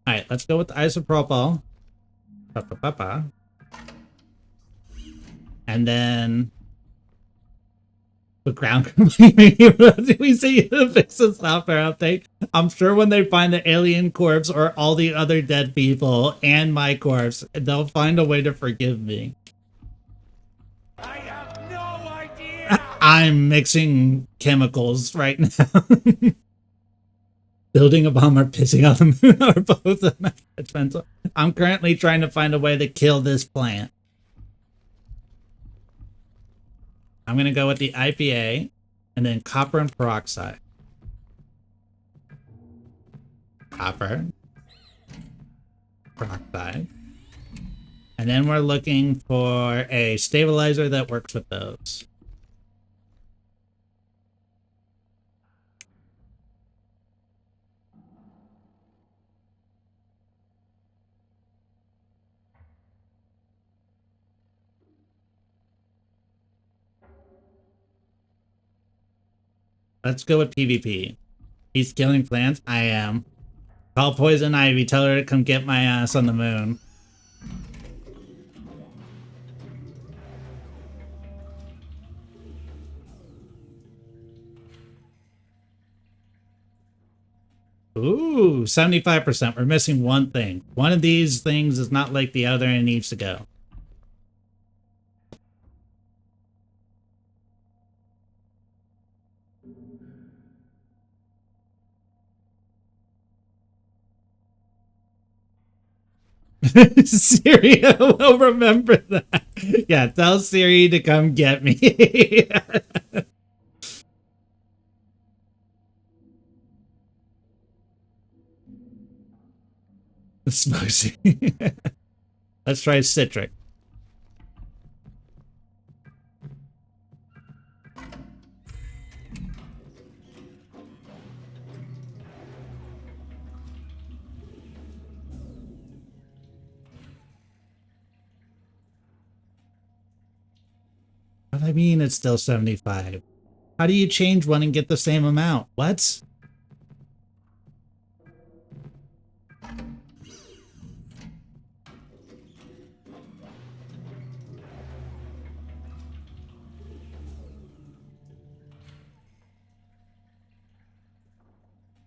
Speaker 1: Alright, let's go with the isopropyl. And then the ground we see the fix the software update. I'm sure when they find the alien corpse or all the other dead people and my corpse, they'll find a way to forgive me.
Speaker 4: I have no idea.
Speaker 1: I'm mixing chemicals right now. Building a bomb or pissing on the moon are both of my expensive. I'm currently trying to find a way to kill this plant. I'm going to go with the IPA and then copper and peroxide. Copper. Peroxide. And then we're looking for a stabilizer that works with those. Let's go with PvP. He's killing plants? I am. Call Poison Ivy. Tell her to come get my ass on the moon. Ooh, 75%. We're missing one thing. One of these things is not like the other and it needs to go. Siri will remember that. Yeah, tell Siri to come get me. Spicy. Let's try citric. What do I mean it's still 75? How do you change one and get the same amount? What?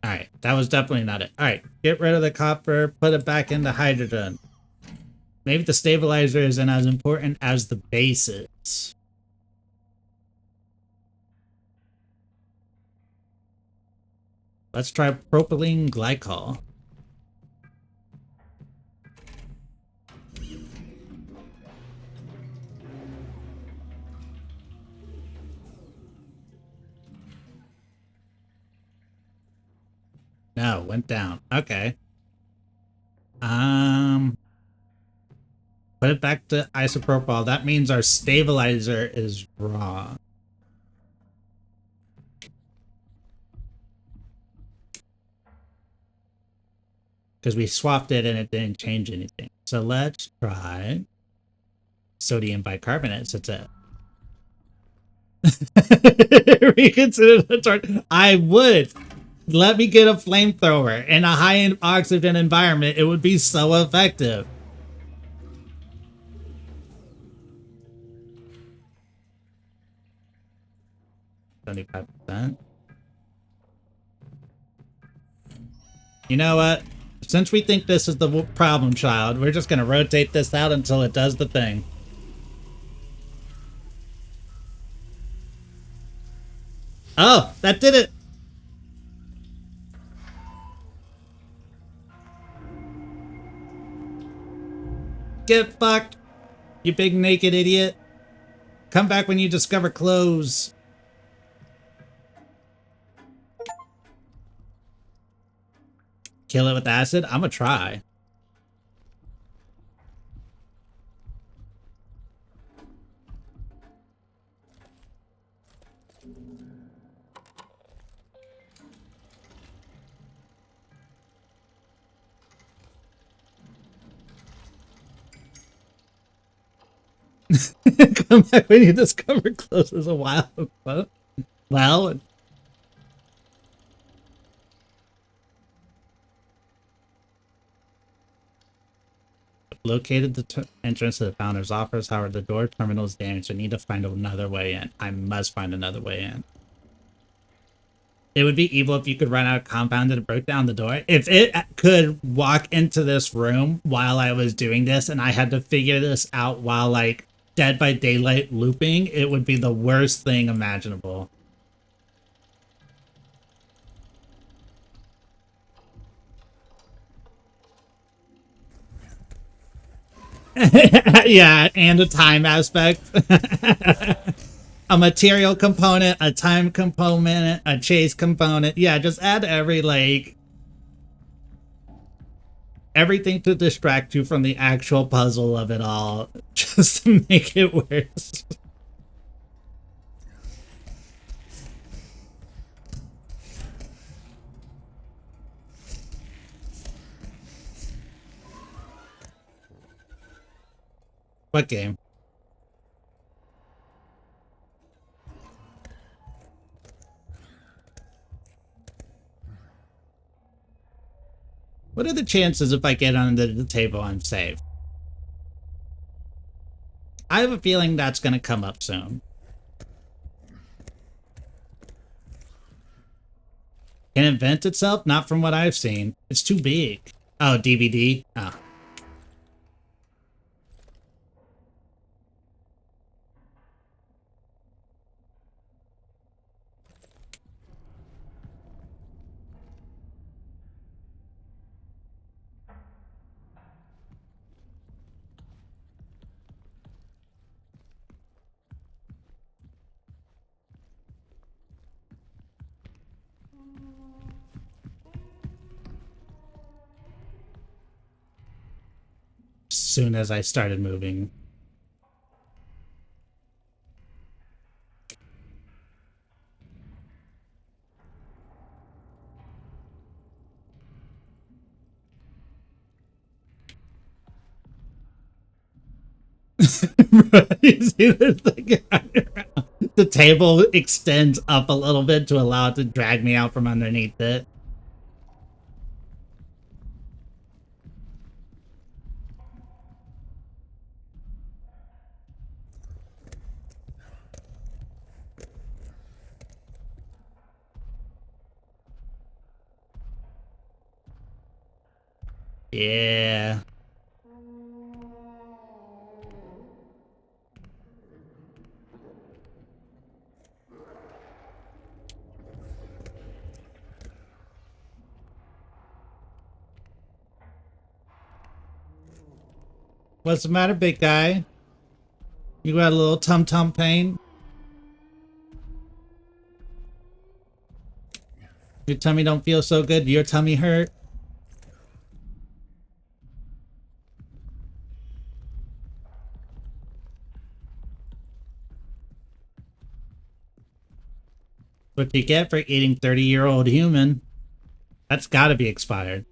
Speaker 1: Alright, that was definitely not it. Alright, get rid of the copper, put it back into hydrogen. Maybe the stabilizer isn't as important as the base is. Let's try propylene glycol. No, went down. Okay. Put it back to isopropyl. That means our stabilizer is wrong. Because we swapped it and it didn't change anything. So let's try sodium bicarbonate. So it's a reconsider the charge. I would. Let me get a flamethrower in a high oxygen environment. It would be so effective. %. You know what? Since we think this is the problem child, we're just going to rotate this out until it does the thing. Oh, that did it. Get fucked, you big naked idiot. Come back when you discover clothes. Kill it with acid? I'm gonna try. Come back when you discover close as a wild boat. Well, located the entrance to the founder's office. However, the door terminal is damaged. I need to find another way in. I must find another way in. It would be evil if you could run out of compound and it broke down the door. If it could walk into this room while I was doing this and I had to figure this out while like Dead by Daylight looping, it would be the worst thing imaginable. Yeah, and a time aspect. A material component, a time component, a chase component. Yeah, just add everything to distract you from the actual puzzle of it all, just to make it worse. What game? What are the chances if I get under the table I'm safe? I have a feeling that's going to come up soon. Can it vent itself? Not from what I've seen. It's too big. Oh, DVD? Oh. Soon as I started moving. You see this thing? The table extends up a little bit to allow it to drag me out from underneath it. Yeah. What's the matter, big guy? You got a little tum-tum pain? Your tummy don't feel so good? Your tummy hurt? What you get for eating 30-year-old human? That's gotta be expired.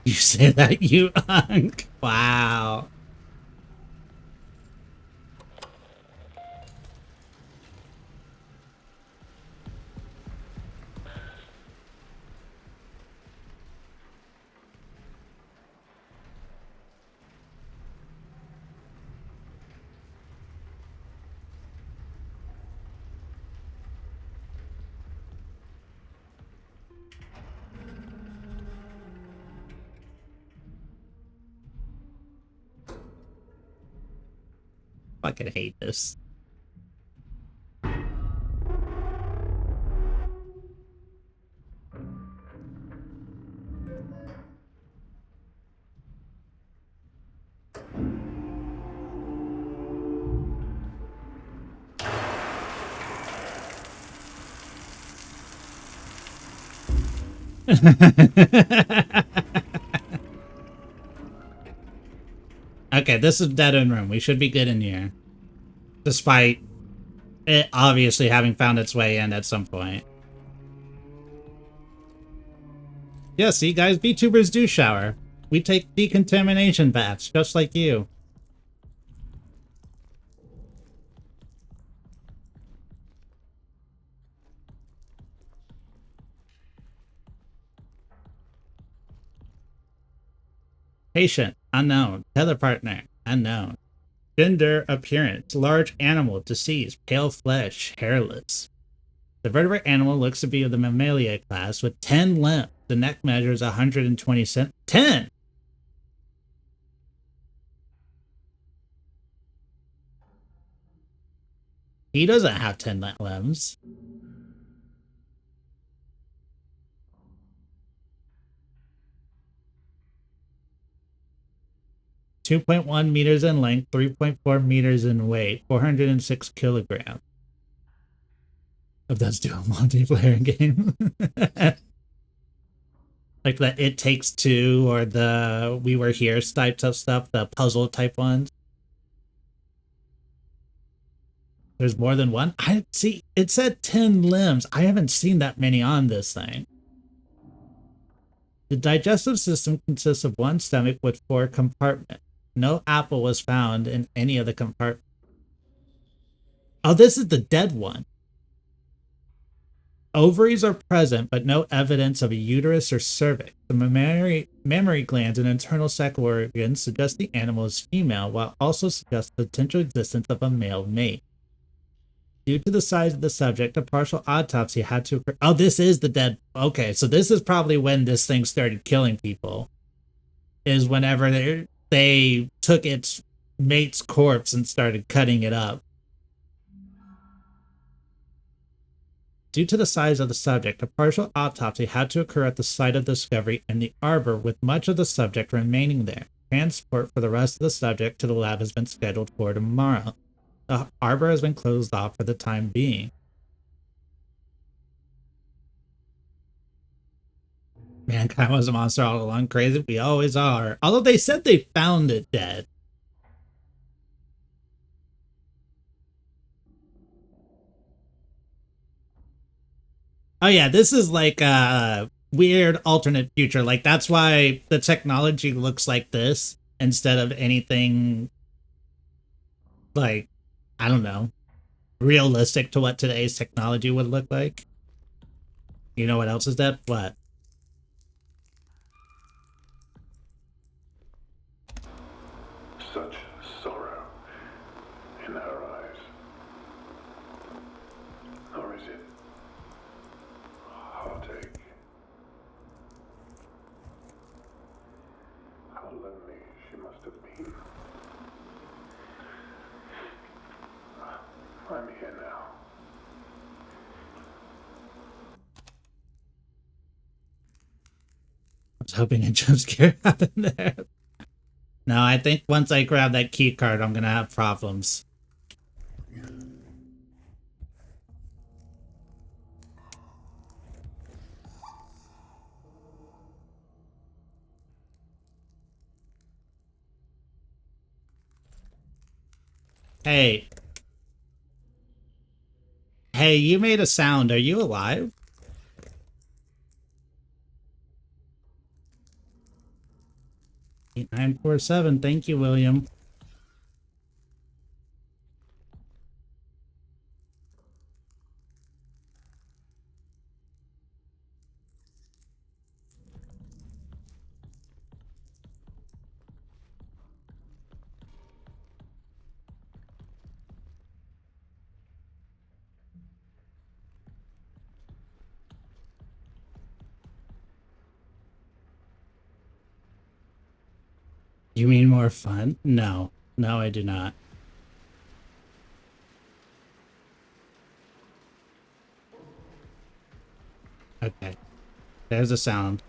Speaker 1: You say that, you unk? Wow. Fucking hate this. Okay, this is dead end room. We should be good in here. Despite it obviously having found its way in at some point. Yeah, see guys, VTubers do shower. We take decontamination baths, just like you. Patient, unknown. Tether partner, unknown. Gender, appearance, large animal, deceased, pale flesh, hairless. The vertebrate animal looks to be of the Mammalia class with 10 limbs. The neck measures 120 cm. 10! He doesn't have 10 limbs. .1 meters in length, 3.4 meters in weight, 406 kilograms. If that's do a multiplayer game. Like the It Takes Two or the We Were Here type of stuff, the puzzle type ones. There's more than one? I see, it said 10 limbs. I haven't seen that many on this thing. The digestive system consists of one stomach with 4 compartments. No apple was found in any of the compartments. Oh, this is the dead one. Ovaries are present, but no evidence of a uterus or cervix. The mammary glands and internal sexual organs suggest the animal is female, while also suggest the potential existence of a male mate. Due to the size of the subject, a partial autopsy had to occur. Oh, this is the dead. Okay, so this is probably when this thing started killing people. Is whenever they took its mate's corpse and started cutting it up. Due to the size of the subject, a partial autopsy had to occur at the site of discovery in the arbor, with much of the subject remaining there. Transport for the rest of the subject to the lab has been scheduled for tomorrow. The arbor has been closed off for the time being. Mankind was a monster all along. Crazy, we always are. Although they said they found it dead. Oh yeah, this is like a weird alternate future. Like that's why the technology looks like this instead of anything like, I don't know, realistic to what today's technology would look like. You know what else is dead? What?
Speaker 2: Such sorrow in her eyes. Or is it heartache? How lonely she must have been. I'm here now.
Speaker 1: I was hoping a jump scare happened there. No, I think once I grab that key card, I'm gonna have problems. Hey. Hey, you made a sound. Are you alive? $8947. Thank you, William. You mean more fun? No. No, I do not. Okay. There's a sound.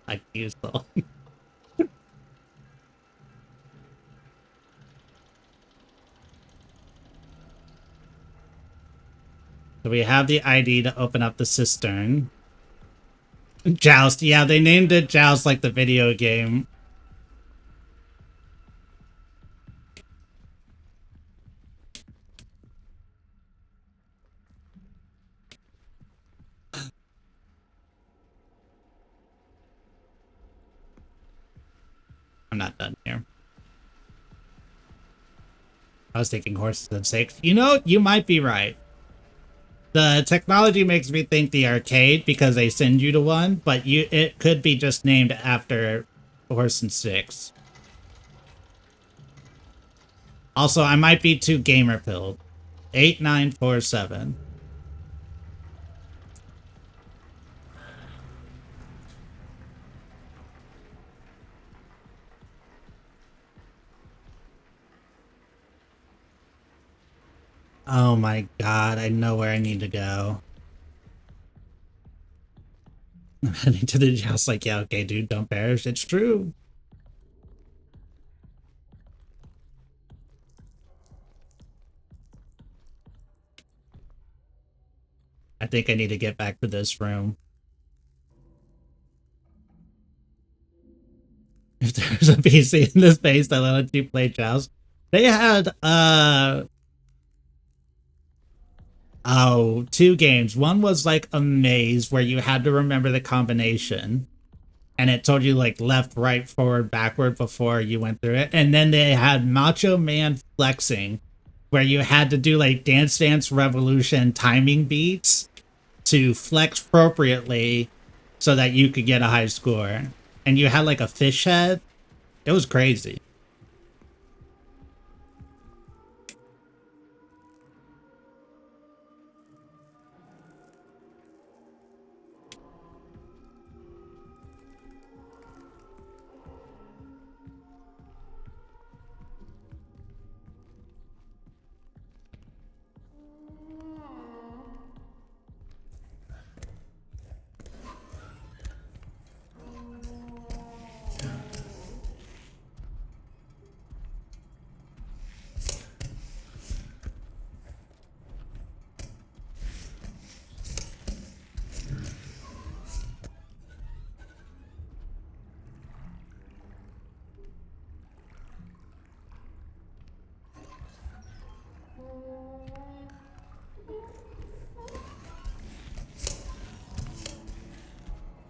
Speaker 1: I Useful. So we have the ID to open up the cistern. Joust. Yeah, they named it Joust like the video game. I'm not done here. I was thinking horses and six. You know, you might be right. The technology makes me think the arcade because they send you to one, but it could be just named after horse and six. Also, I might be too gamer pilled. 8947. Oh my god, I know where I need to go. I'm heading to the house like, yeah, okay, dude, don't perish. It's true. I think I need to get back to this room. If there's a PC in this base that let you play Joust. They had, two games. One was like a maze where you had to remember the combination. And it told you like left, right, forward, backward before you went through it. And then they had Macho Man Flexing, where you had to do like Dance Dance Revolution timing beats to flex appropriately so that you could get a high score. And you had like a fish head. It was crazy.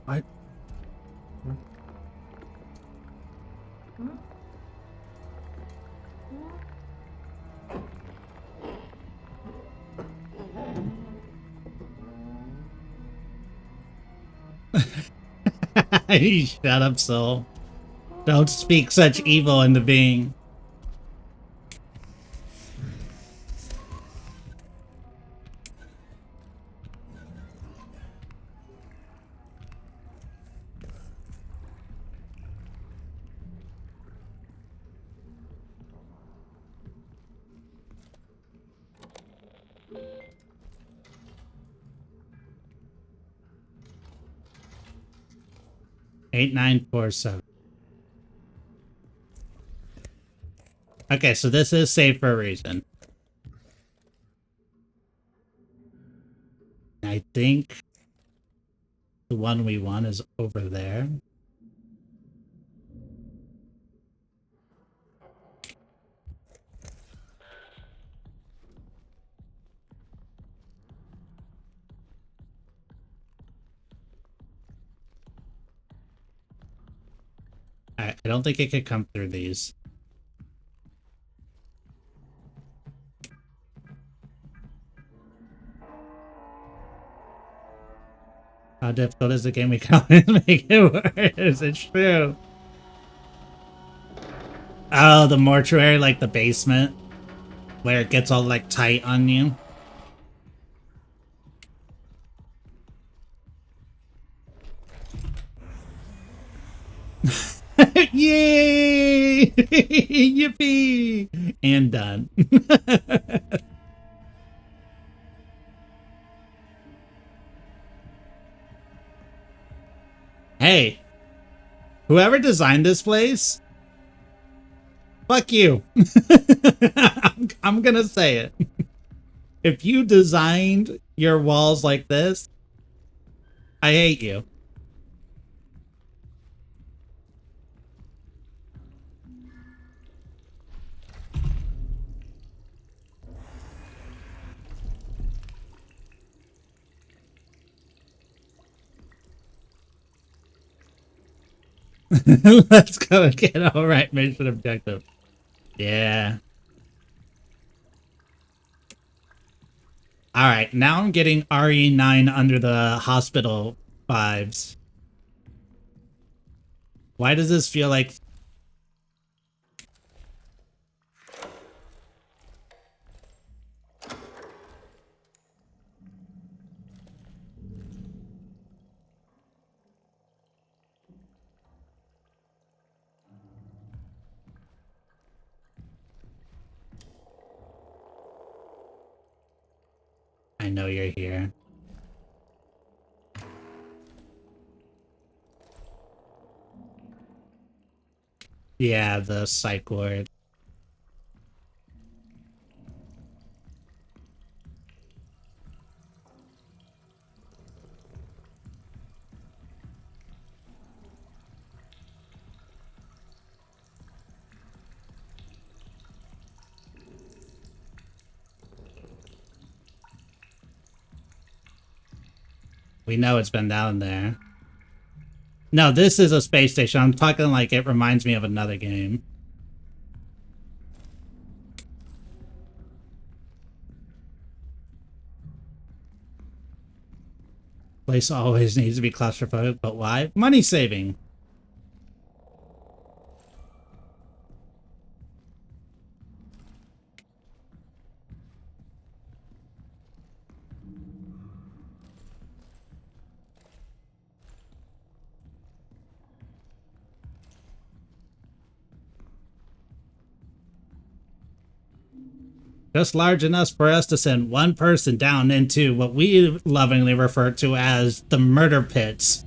Speaker 1: What? Shut up, soul. Don't speak such evil into being. Eight, 947. Okay, so this is safe for a reason. I think the one we want is over there. I don't think it could come through these. How difficult is the game? We can always make it worse. It's true. Oh, the mortuary, like the basement, where it gets all like tight on you. Yay! Yippee! And done. Hey, Whoever designed this place, fuck you. I'm gonna say it. If you designed your walls like this, I hate you. Let's go again. All right, mission objective. Yeah. All right, now I'm getting RE9 under the hospital vibes. Why does this feel like... I know you're here. Yeah, the psych ward. We know it's been down there. No, this is a space station. I'm talking like it reminds me of another game. Place always needs to be claustrophobic, but why? Money saving. Just large enough for us to send one person down into what we lovingly refer to as the murder pits.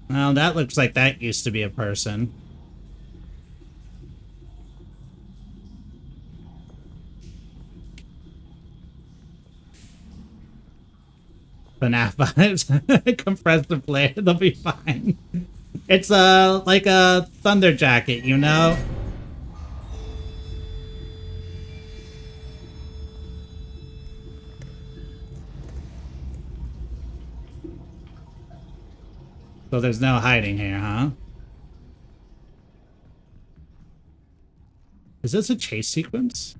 Speaker 1: Well, that looks like that used to be a person. FNAF vibes. Compressive player, they'll be fine. It's like a thunder jacket, you know? So there's no hiding here, huh? Is this a chase sequence?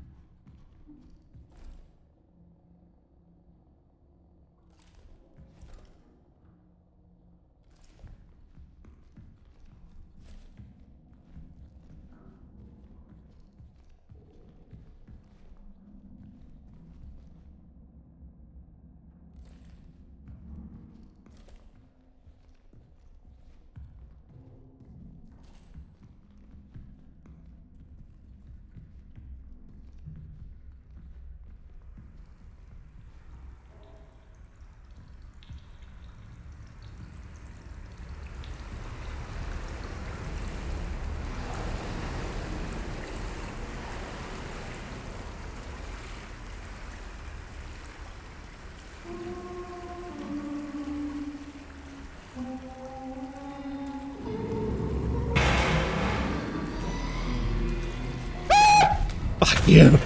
Speaker 1: Fuck you.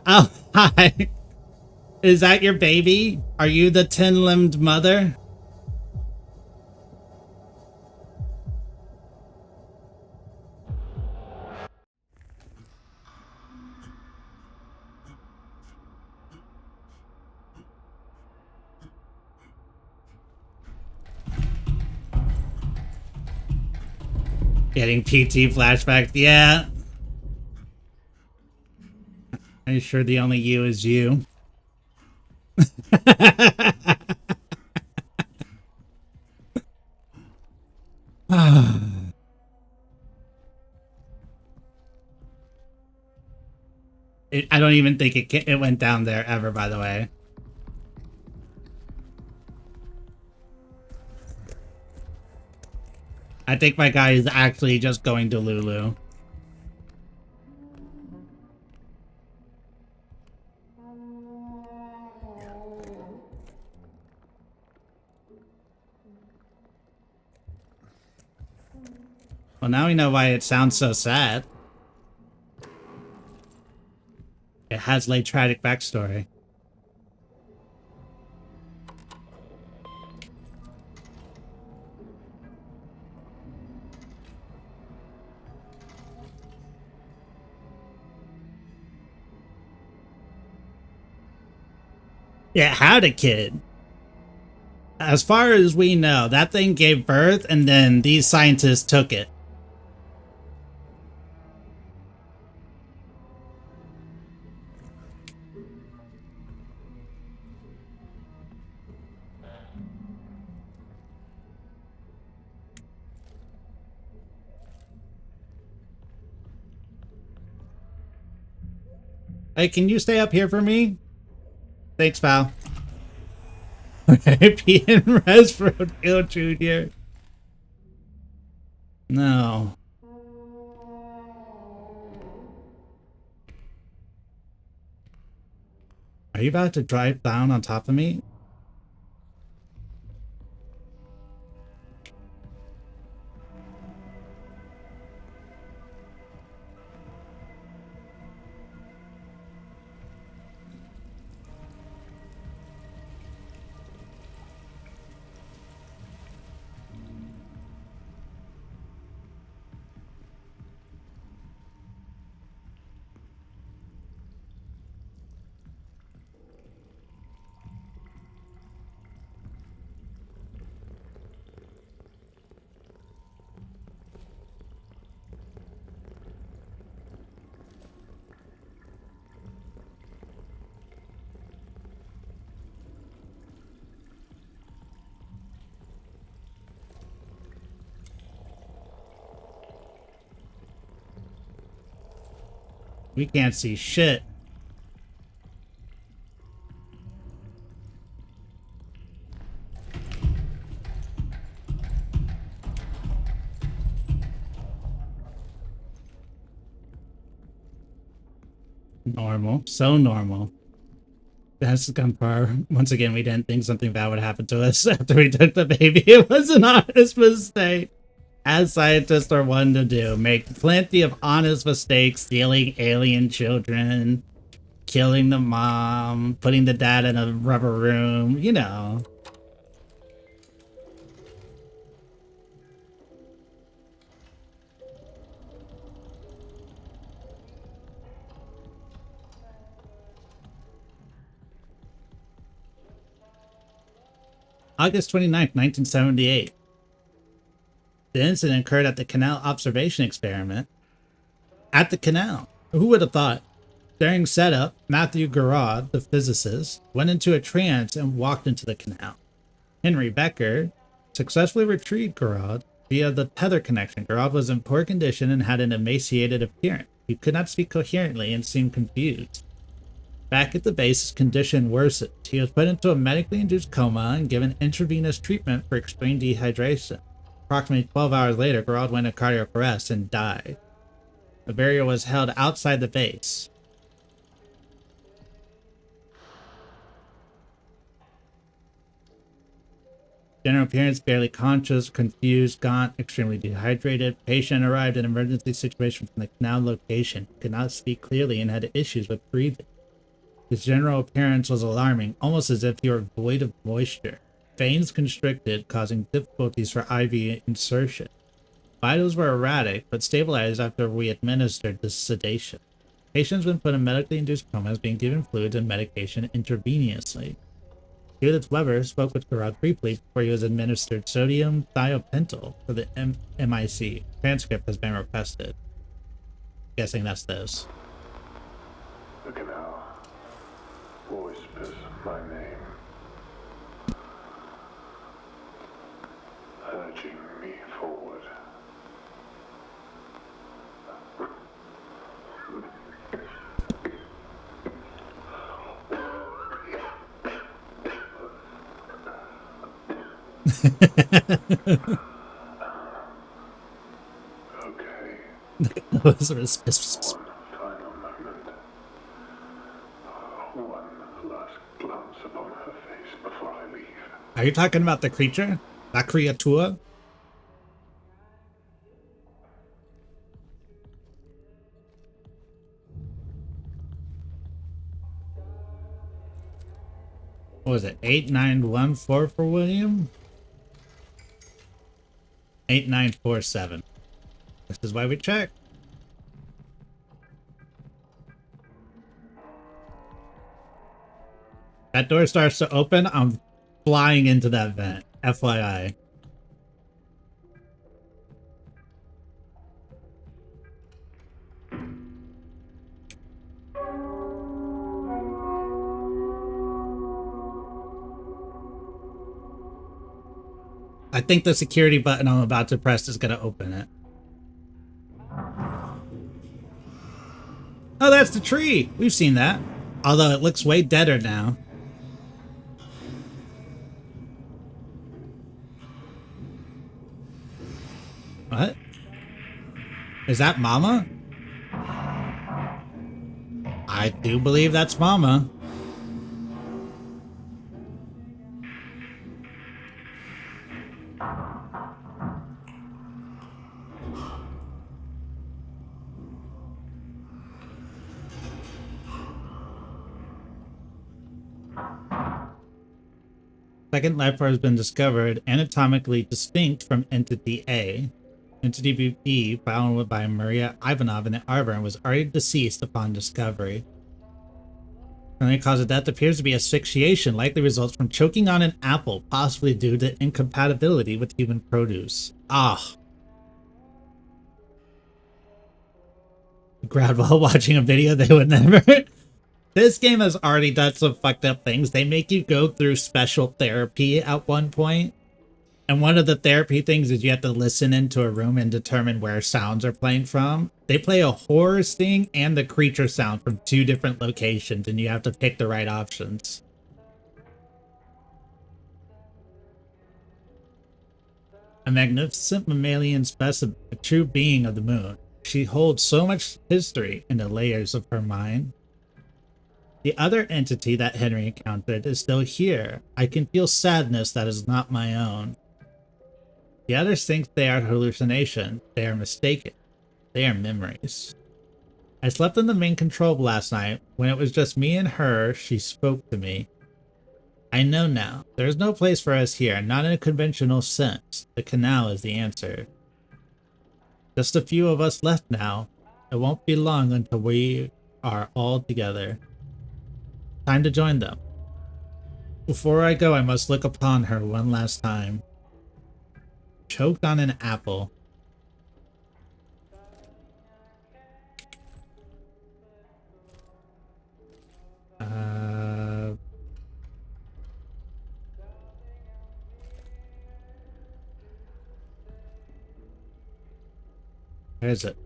Speaker 1: Oh, hi. Is that your baby? Are you the 10-limbed mother? Getting PT flashbacks, yeah. I'm sure the only you is you. I don't even think it went down there ever, by the way. I think my guy is actually just going to Lulu. Well, now we know why it sounds so sad. It has a tragic backstory. Yeah, it had a kid. As far as we know, that thing gave birth and then these scientists took it. Hey, can you stay up here for me? Thanks, pal. P and Resbro Jr. No. Are you about to drive down on top of me? We can't see shit. Normal. So normal. That's confirmed. Once again, we didn't think something bad would happen to us after we took the baby. It was an honest mistake. As scientists are one to do, make plenty of honest mistakes, stealing alien children, killing the mom, putting the dad in a rubber room, you know. August 29th, 1978. The incident occurred at the Canal Observation Experiment. At the canal. Who would have thought? During setup, Matthew Garrod, the physicist, went into a trance and walked into the canal. Henry Becker successfully retrieved Garrod via the tether connection. Garrod was in poor condition and had an emaciated appearance. He could not speak coherently and seemed confused. Back at the base, his condition worsened. He was put into a medically induced coma and given intravenous treatment for extreme dehydration. Approximately 12 hours later, Garrod went into cardiac arrest and died. The burial was held outside the base. General appearance, barely conscious, confused, gaunt, extremely dehydrated. Patient arrived in an emergency situation from the canal location. Could not speak clearly and had issues with breathing. His general appearance was alarming, almost as if he were void of moisture. Veins constricted, causing difficulties for IV insertion. Vitals were erratic, but stabilized after we administered the sedation. Patients when put in medically induced coma has been given fluids and medication intravenously. Judith Weber spoke with Garrod briefly before he was administered sodium thiopental for the MIC. Transcript has been requested. Guessing that's this.
Speaker 2: The canal whispers my name, urging me forward. Okay.
Speaker 1: Are
Speaker 2: One final moment. One last glance upon her face before I leave.
Speaker 1: you talking about the creature? La criatura? What was it? 8914 for William? 8947. This is why we check. That door starts to open, I'm flying into that vent. FYI. I think the security button I'm about to press is going to open it. Oh, that's the tree! We've seen that. Although it looks way deader now. What? Is that Mama? I do believe that's Mama. Second life form has been discovered, anatomically distinct from Entity A. Entity B, found by Maria Ivanov in the Arbor, and was already deceased upon discovery. The only cause of death appears to be asphyxiation, likely results from choking on an apple, possibly due to incompatibility with human produce. Ah. Grad while watching a video they would never... This game has already done some fucked up things. They make you go through special therapy at one point. And one of the therapy things is you have to listen into a room and determine where sounds are playing from. They play a horror sting and the creature sound from 2 different locations, and you have to pick the right options. A magnificent mammalian specimen, a true being of the moon. She holds so much history in the layers of her mind. The other entity that Henry encountered is still here. I can feel sadness that is not my own. The others think they are hallucination. They are mistaken. They are memories. I slept in the main control last night. When it was just me and her, she spoke to me. I know now. There is no place for us here, not in a conventional sense. The canal is the answer. Just a few of us left now. It won't be long until we are all together. Time to join them. Before I go, I must look upon her one last time. Choked on an apple. Where is it?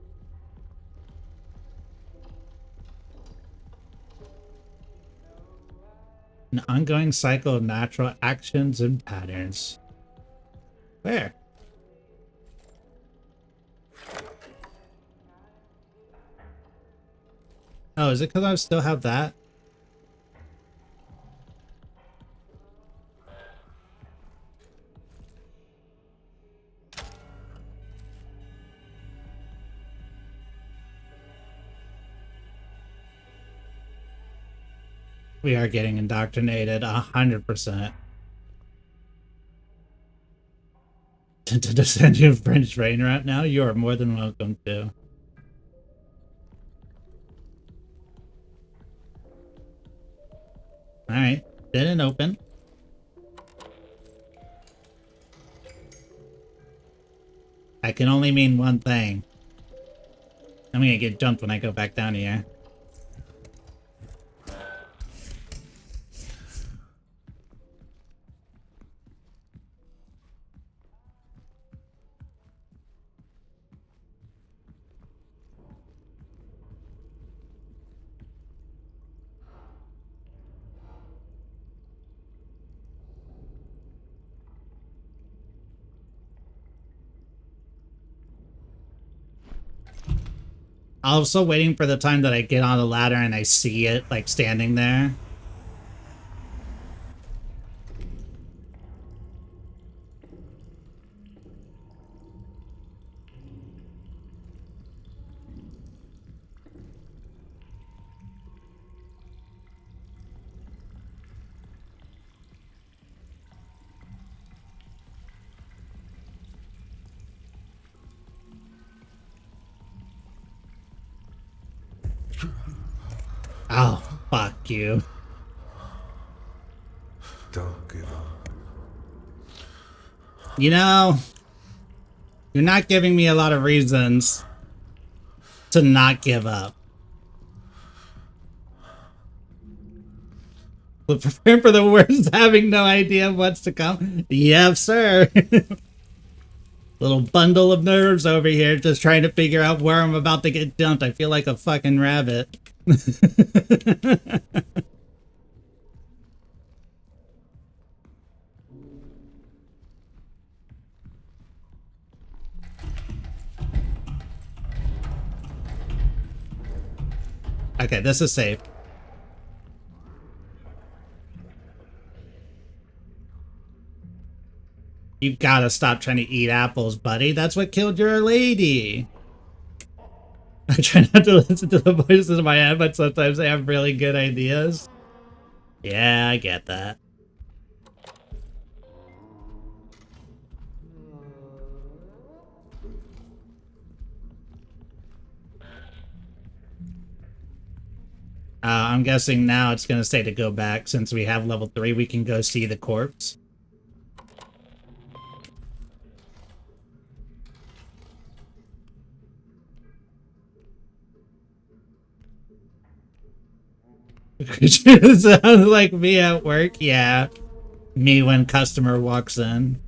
Speaker 1: An ongoing cycle of natural actions and patterns. Where? Oh, is it because I still have that? We are getting indoctrinated 100%. To send you a French rain right now, you are more than welcome to. Alright, didn't open. That can only mean one thing. I'm gonna get jumped when I go back down here. I'm also waiting for the time that I get on the ladder and I see it, like, standing there. Oh, fuck you.
Speaker 4: Don't give up.
Speaker 1: You know, you're not giving me a lot of reasons to not give up. But prepare for the worst, having no idea of what's to come. Yes, sir. Little bundle of nerves over here, just trying to figure out where I'm about to get dumped. I feel like a fucking rabbit. Okay, this is safe. You gotta stop trying to eat apples, buddy. That's what killed your lady. I try not to listen to the voices in my head, but sometimes they have really good ideas. Yeah, I get that. I'm guessing now it's going to say to go back. Since we have level 3, we can go see the corpse. Sounds like me at work. Yeah. Me when customer walks in.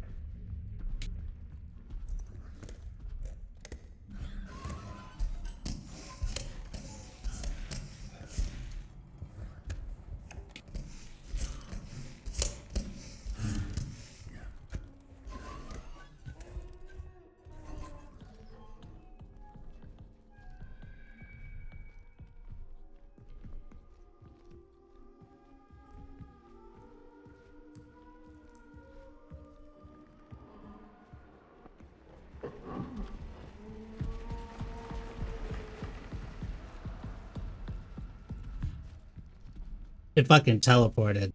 Speaker 1: It fucking teleported.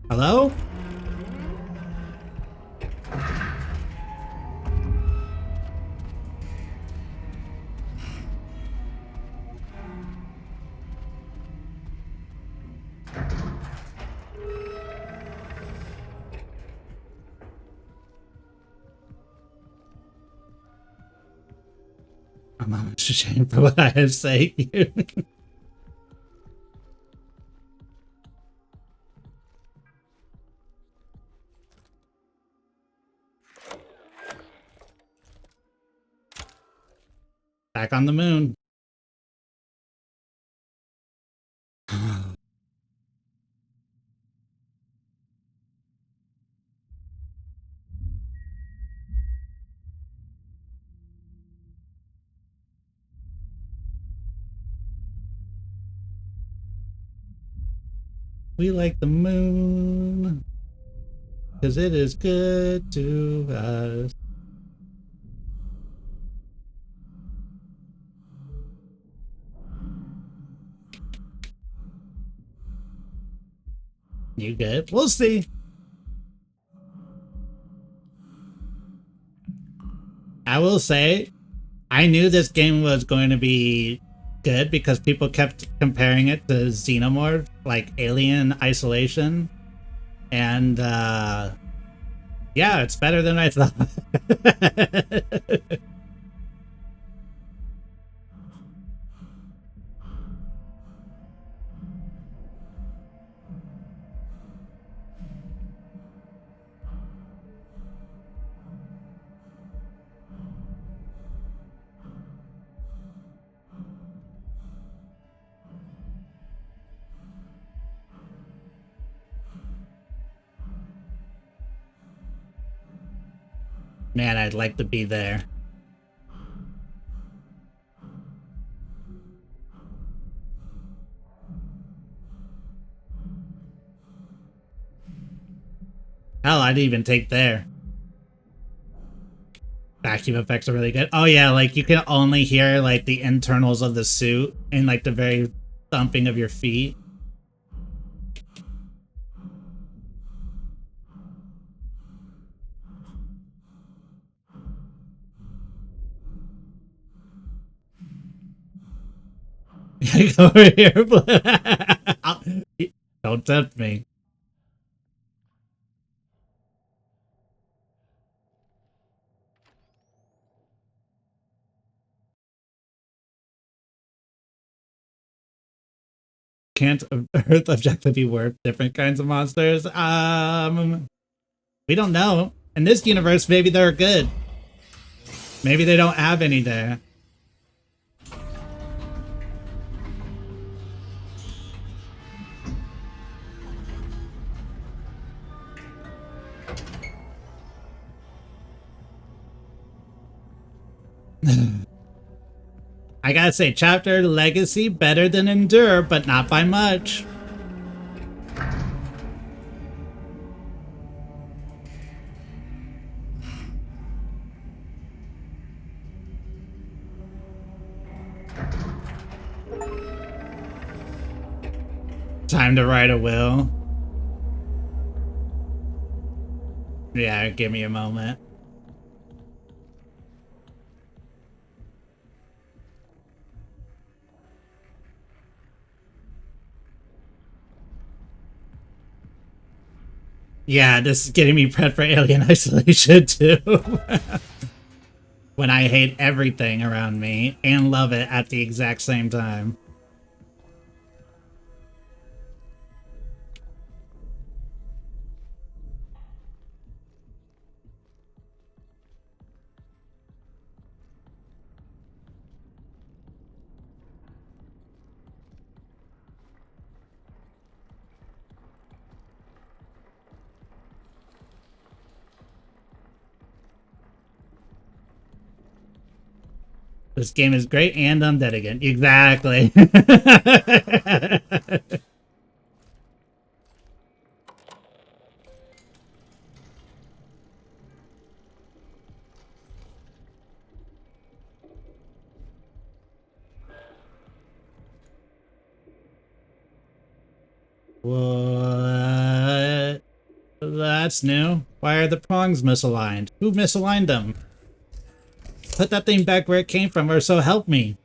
Speaker 1: Hello? I'm almost ashamed for what I have said. Back on the moon. We like the moon because it is good to us. You good? We'll see. I will say, I knew this game was going to be good because people kept comparing it to Xenomorph, like Alien Isolation. And, yeah, it's better than I thought. Man, I'd like to be there. Hell, I'd even take there. Vacuum effects are really good. Oh yeah, like you can only hear like the internals of the suit and like the very thumping of your feet. Over here. Don't tempt me. Can't Earth objectively work different kinds of monsters? We don't know. In this universe, maybe they're good. Maybe they don't have any there. I gotta say, Chapter Legacy better than Endure, but not by much. Time to write a will. Yeah, give me a moment. Yeah, this is getting me prepped for Alien Isolation too. When I hate everything around me and love it at the exact same time. This game is great and I'm dead again. Exactly. What? That's new. Why are the prongs misaligned? Who misaligned them? Put that thing back where it came from, or so help me.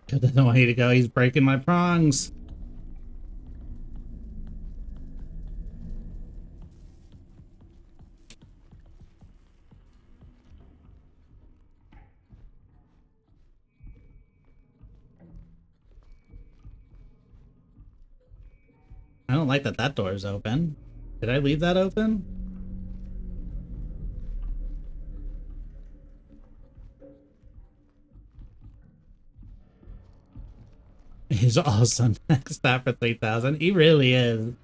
Speaker 1: Doesn't want you to go. He's breaking my prongs. I don't like that that door is open. Did I leave that open? He's awesome. Next stop for 3,000. He really is.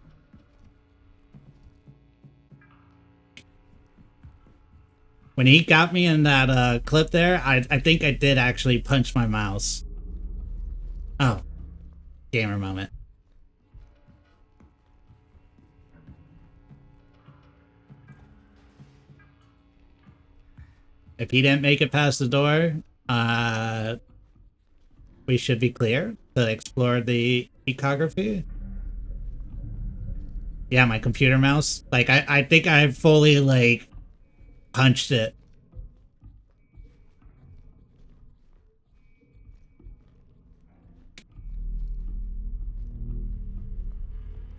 Speaker 1: When he got me in that clip there, I think I did actually punch my mouse. Oh. Gamer moment. If he didn't make it past the door, we should be clear to explore the ecography. Yeah, my computer mouse. Like, I think I fully, like, punched it.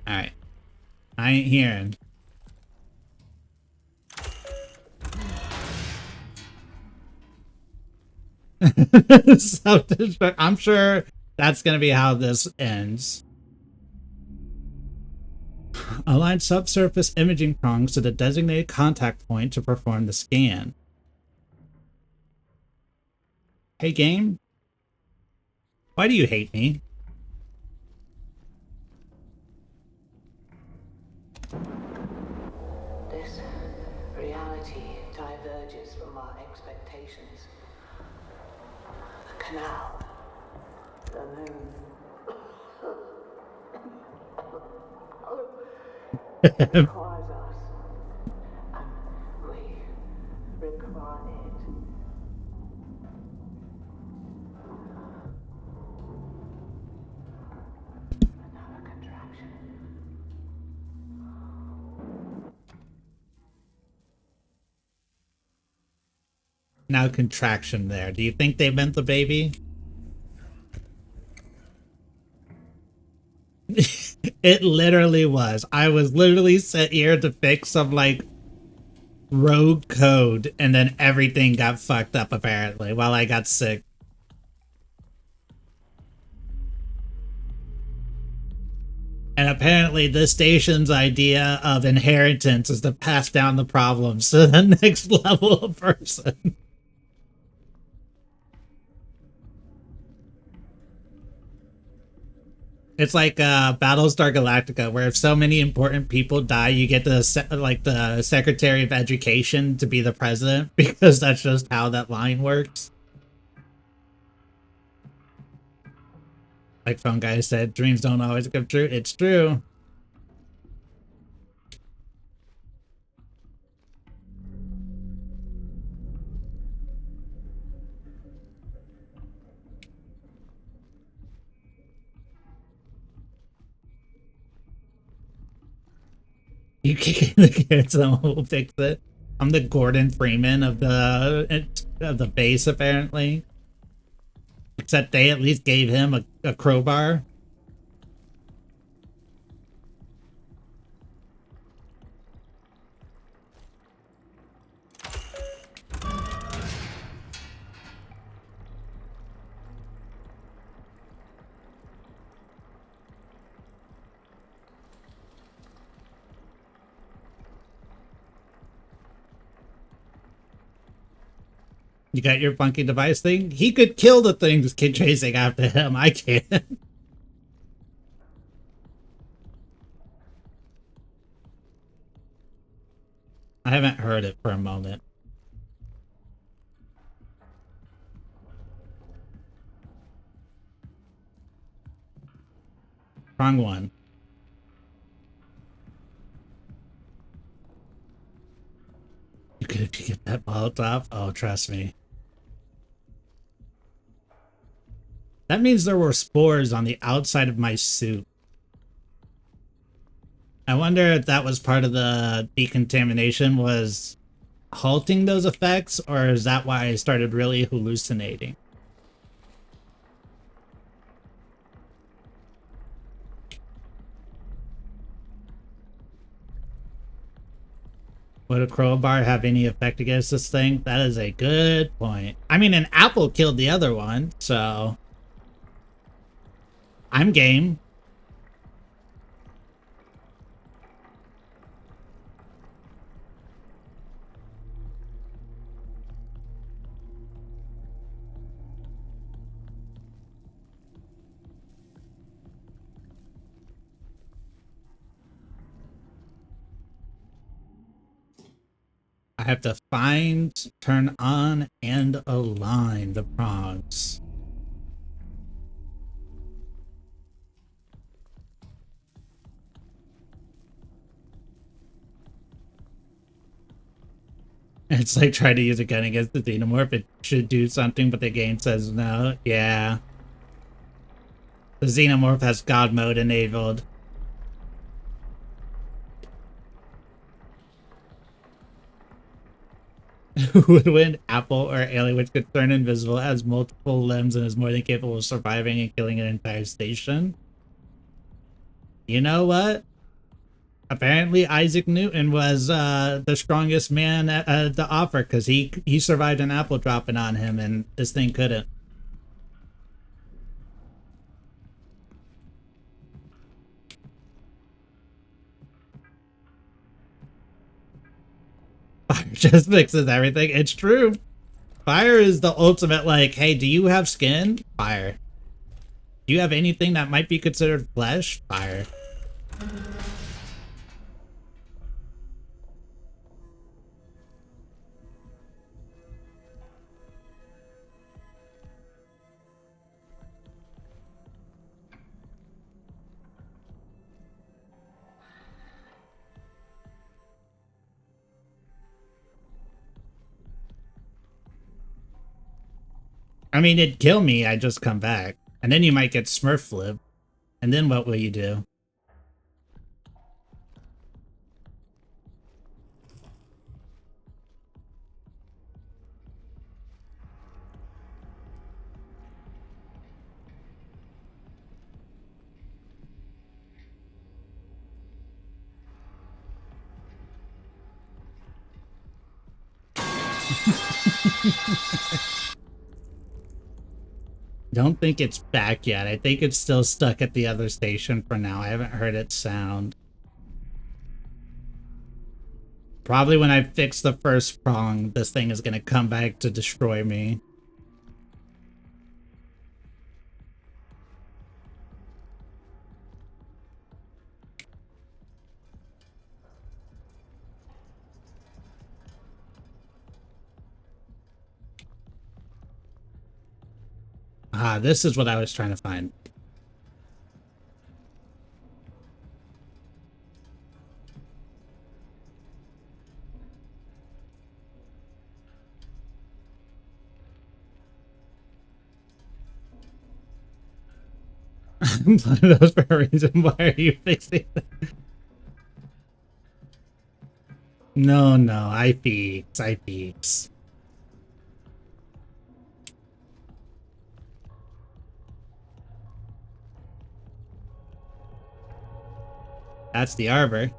Speaker 1: Alright. I ain't hearing. Self-destruct. I'm sure that's going to be how this ends. Align subsurface imaging prongs to the designated contact point to perform the scan. Hey, game. Why do you hate me?
Speaker 3: This reality diverges from our expectations. The canal, the moon. It requires us, and we require it. Another contraction.
Speaker 1: Now contraction there. Do you think they meant the baby? It literally was. I was literally set here to fix some like rogue code and then everything got fucked up apparently while I got sick. And apparently this station's idea of inheritance is to pass down the problems to the next level of person. It's like Battlestar Galactica, where if so many important people die, you get the the Secretary of Education to be the president, because that's just how that line works. Like Phone Guy said, dreams don't always come true. It's true. You kick in the can, someone will fix it. I'm the Gordon Freeman of the base, apparently. Except they at least gave him a crowbar. You got your funky device thing? He could kill the things kid chasing after him. I can't. I haven't heard it for a moment. Wrong one. You could if you get that Molotov? Oh, trust me. That means there were spores on the outside of my suit. I wonder if that was part of the decontamination, was halting those effects, or is that why I started really hallucinating? Would a crowbar have any effect against this thing? That is a good point. I mean, an apple killed the other one, so I'm game. I have to find, turn on, and align the prongs. It's like trying to use a gun against the xenomorph. It should do something, but the game says no. Yeah. The xenomorph has God mode enabled. Would win Apple or Alien, which could turn invisible, has multiple limbs, and is more than capable of surviving and killing an entire station? You know what? Apparently, Isaac Newton was the strongest man at the offer because he survived an apple dropping on him, and this thing couldn't. Fire just fixes everything. It's true. Fire is the ultimate, like, hey, do you have skin? Fire. Do you have anything that might be considered flesh? Fire. I mean, it'd kill me. I just come back. And then you might get Smurf flip. And then what will you do? Don't think it's back yet. I think it's still stuck at the other station for now. I haven't heard it sound. Probably when I fix the first prong, this thing is going to come back to destroy me. Ah, this is what I was trying to find. Those for a reason. Why are you fixing that? No, no, I peeks. I peeks. That's the arbor.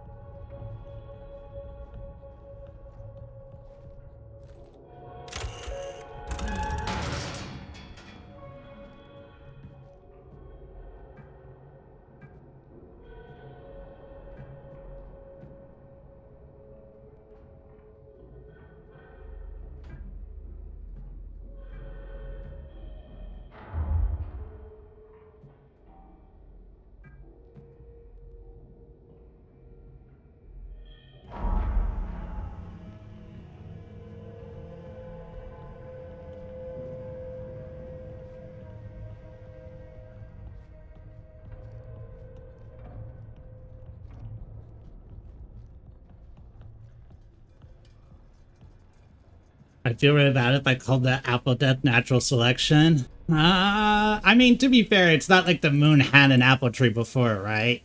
Speaker 1: I feel really bad if I called that Apple Death natural selection. I mean, to be fair, it's not like the moon had an apple tree before, right?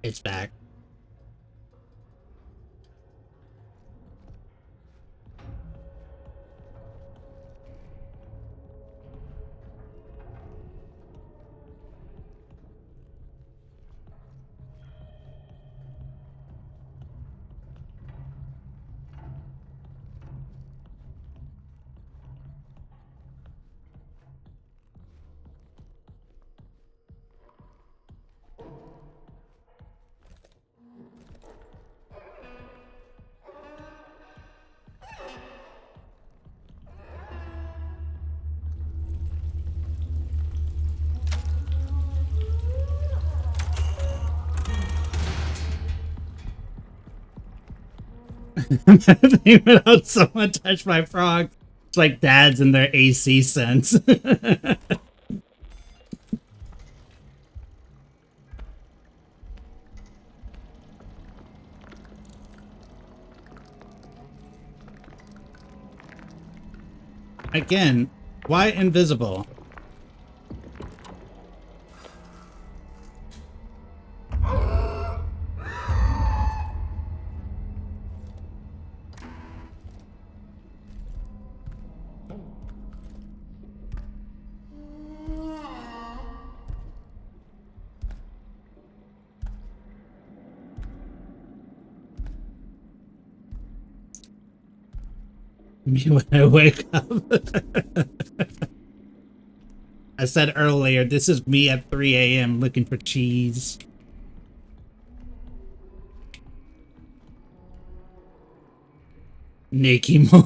Speaker 1: It's back. Even though someone touched my frog, it's like dads and their AC sense. Again, Why invisible? Me when I wake up. I said earlier, this is me at 3 a.m. looking for cheese. Nikki Moore.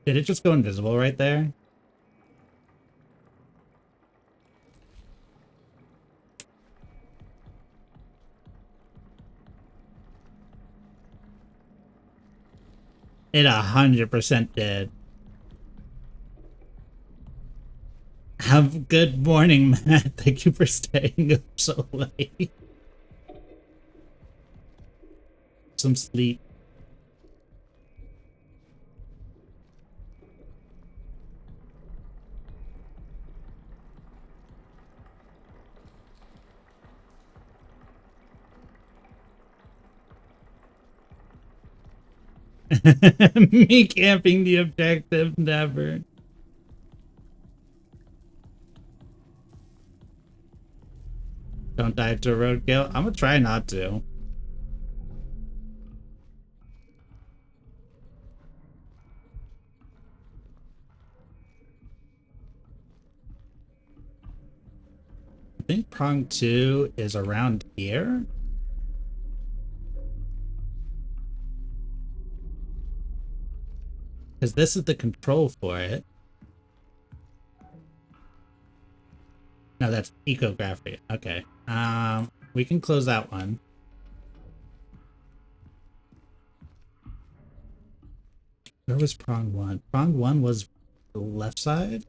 Speaker 1: Did it just go invisible right there? It 100% did. Have good morning, Matt. Thank you for staying up so late. Some sleep. Me camping the objective, never. Don't dive to a roadkill. I'm gonna try not to. I think prong 2 is around here. Because this is the control for it. No, that's ecography. Okay. We can close that one. Where was prong 1? Prong 1 was the left side?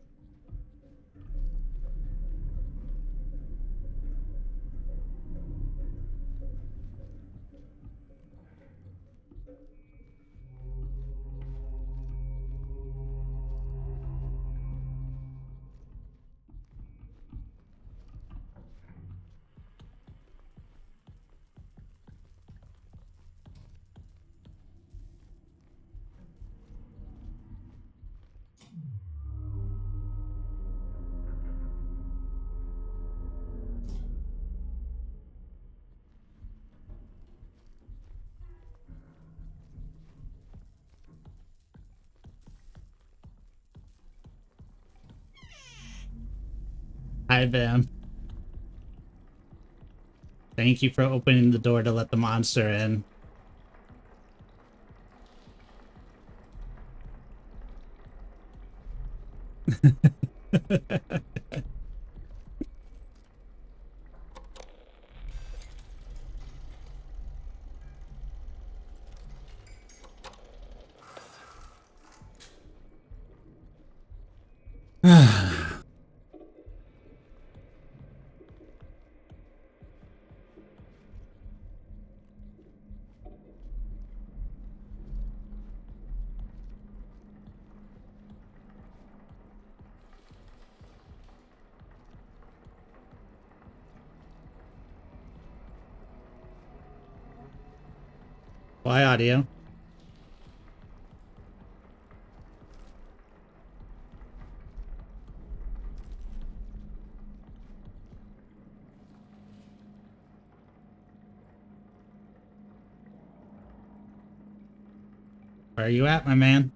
Speaker 1: Hi, Bam. Thank you for opening the door to let the monster in. Why audio? Where are you at, my man?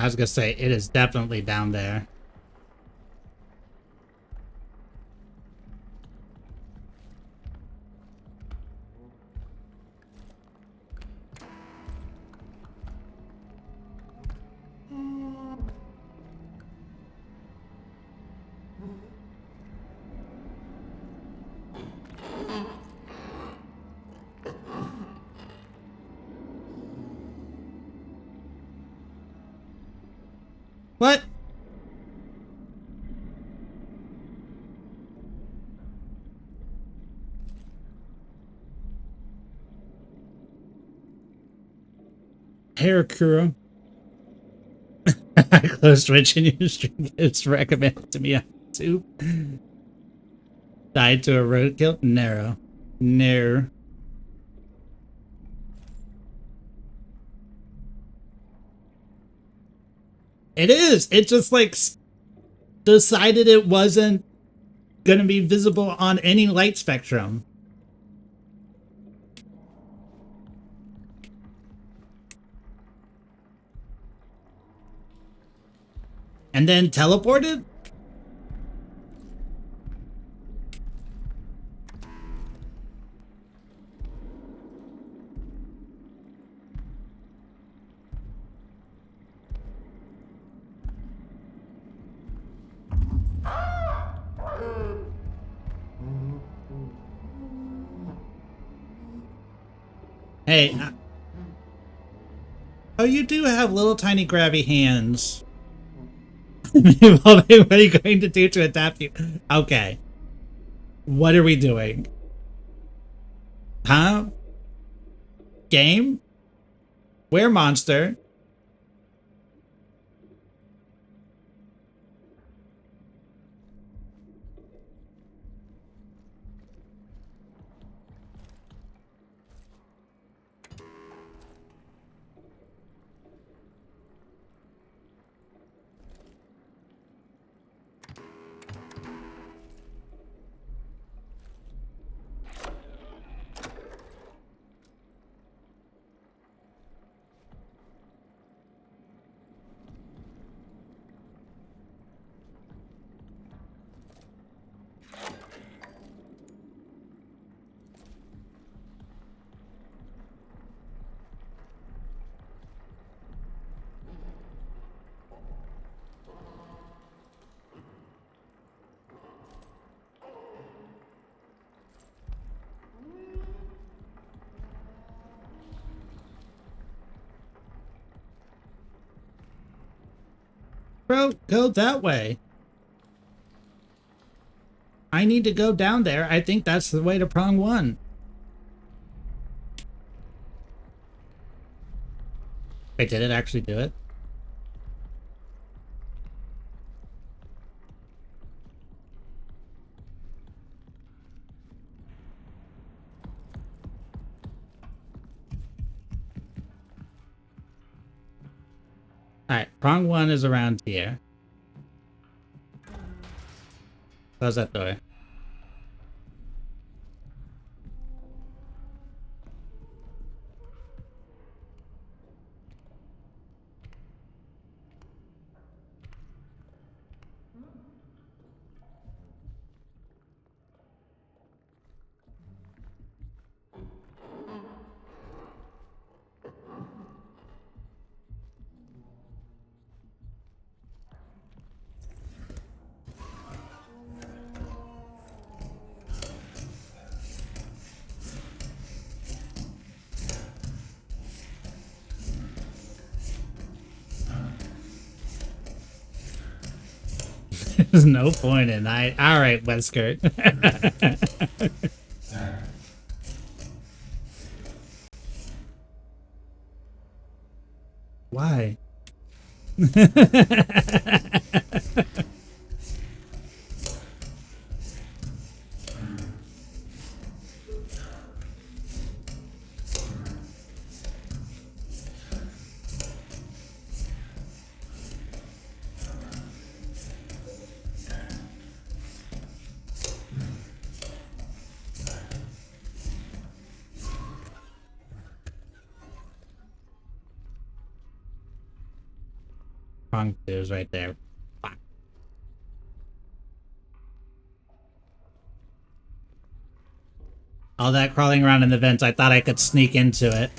Speaker 1: I was gonna say, it is definitely down there. What? Harakura. Close Twitch in your stream is recommended to me on YouTube. Died to a roadkill? Narrow. Narrow. It is. It just like decided it wasn't going to be visible on any light spectrum. And then teleported? Hey. Oh, you do have little tiny grabby hands. What are you going to do to adapt you? Okay. What are we doing? Huh? Game? Where monster? Bro, go that way. I need to go down there. I think that's the way to prong one. Wait, did it actually do it? Alright, prong one is around here. Close that door. There's no point in I. All right, Wesker. Why? Prong 2 is right there. Fuck. All that crawling around in the vents, I thought I could sneak into it.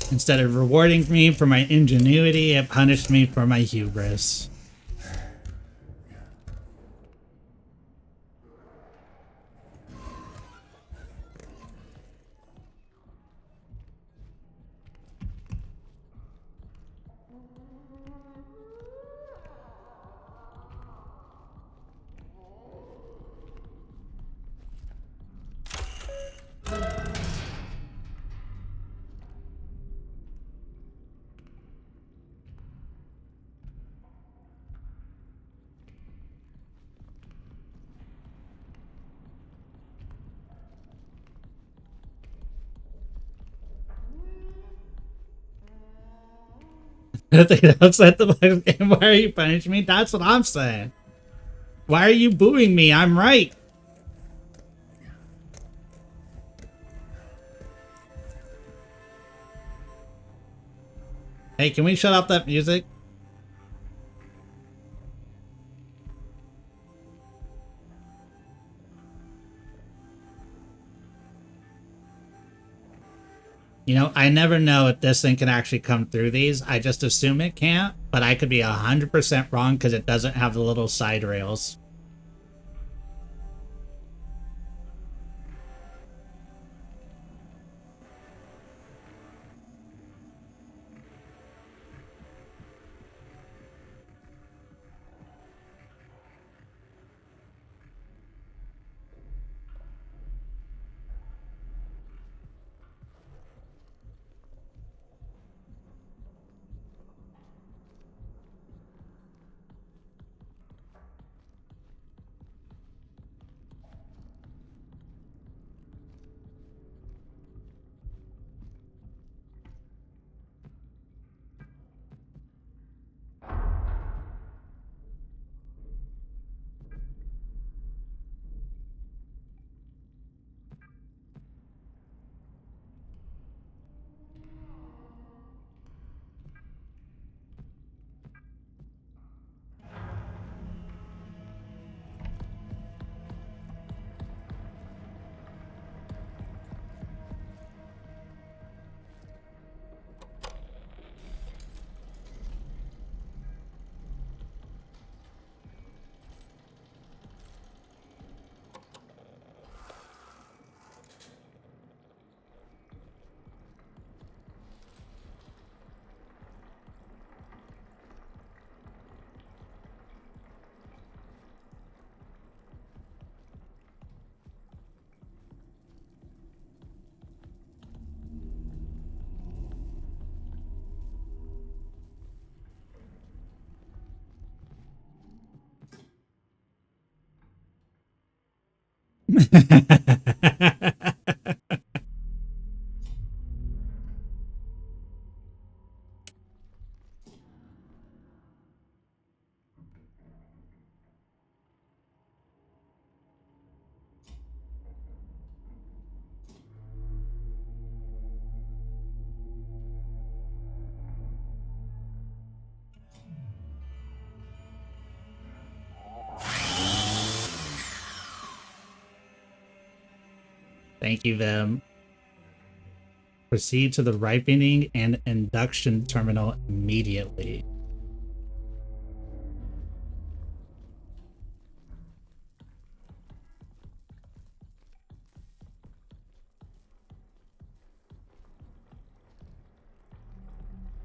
Speaker 1: Instead of rewarding me for my ingenuity, it punished me for my hubris. I think that's at the game. Why are you punishing me? That's what I'm saying. Why are you booing me? I'm right. Hey, can we shut off that music? You know, I never know if this thing can actually come through these. I just assume it can't, but I could be 100% wrong because it doesn't have the little side rails. Thank you, Vim. Proceed to the ripening and induction terminal immediately.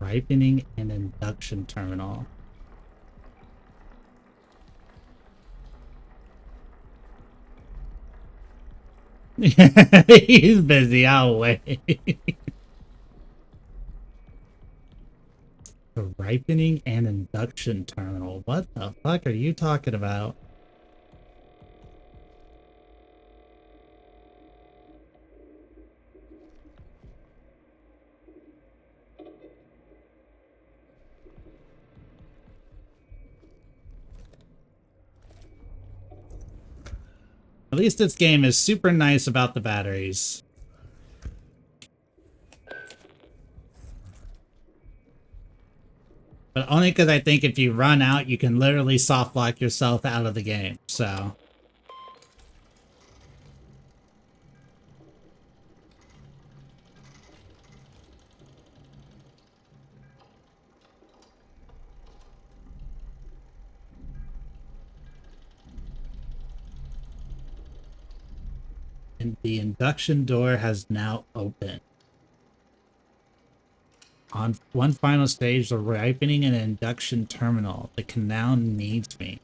Speaker 1: Ripening and induction terminal. He's busy. I'll wait. The ripening and induction terminal. What the fuck are you talking about? At least this game is super nice about the batteries. But only because I think if you run out, you can literally soft lock yourself out of the game, so... And the induction door has now opened. On one final stage, the ripening and induction terminal. The canal needs me.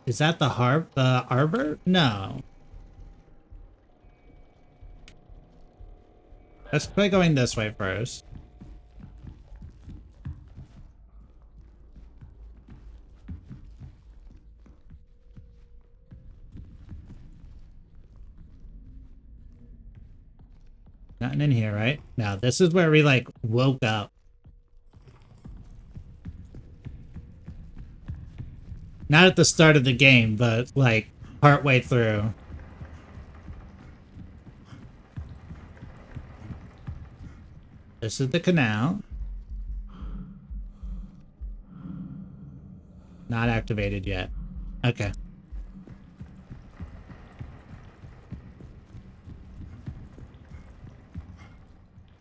Speaker 1: Is that the arbor? No. Let's try going this way first. Nothing in here, right? No, this is where we, like, woke up. Not at the start of the game, but, like, partway through. This is the canal. Not activated yet. Okay.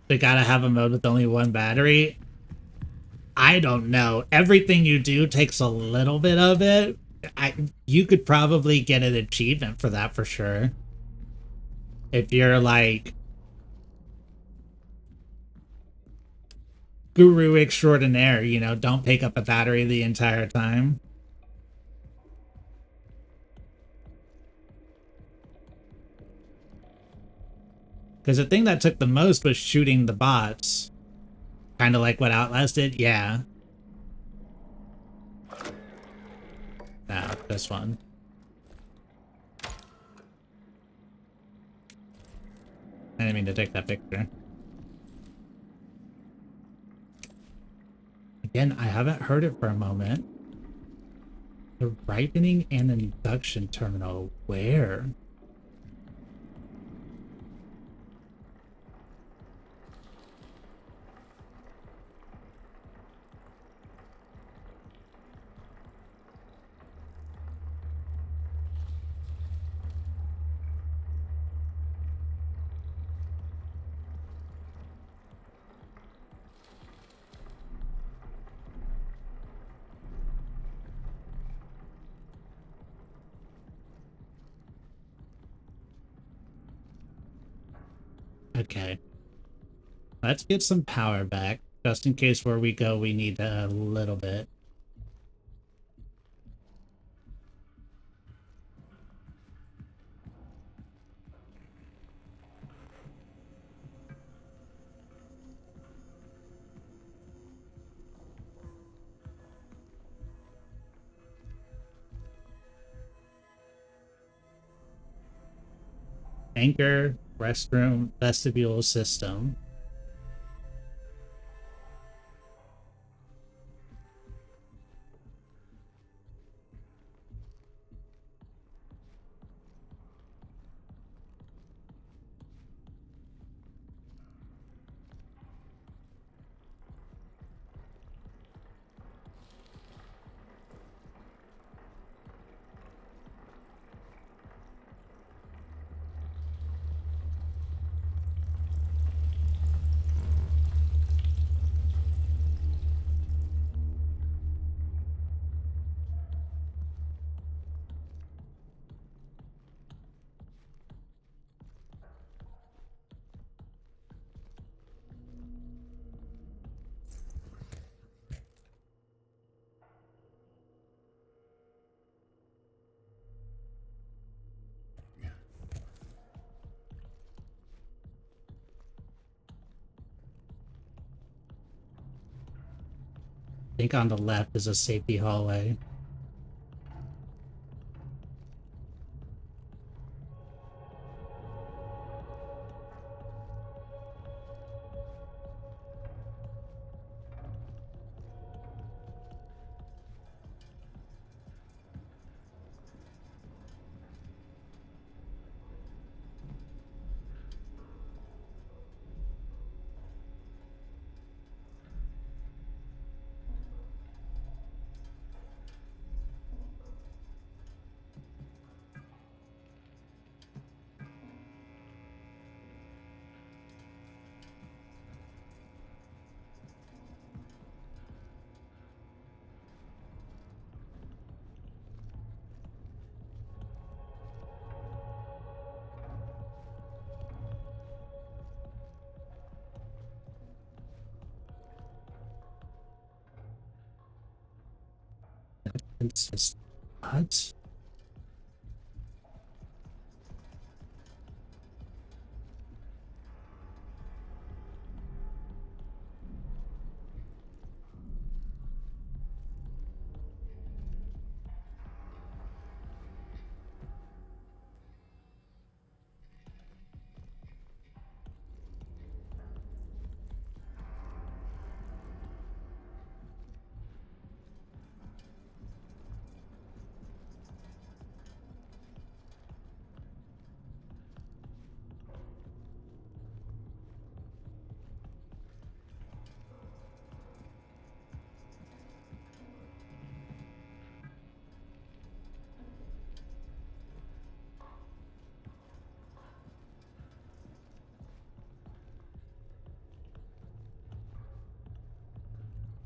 Speaker 1: They gotta have a mode with only one battery. I don't know. Everything you do takes a little bit of it. You could probably get an achievement for that for sure. If you're like guru extraordinaire, you know, don't pick up a battery the entire time. Because the thing that took the most was shooting the bots. Kind of like what Outlast did, yeah. No, this one. I didn't mean to take that picture. Again, I haven't heard it for a moment. The ripening and induction terminal. Where? Okay. Let's get some power back, just in case where we go we need a little bit. Anchor, restroom, vestibule system. I think on the left is a safety hallway. It's just what?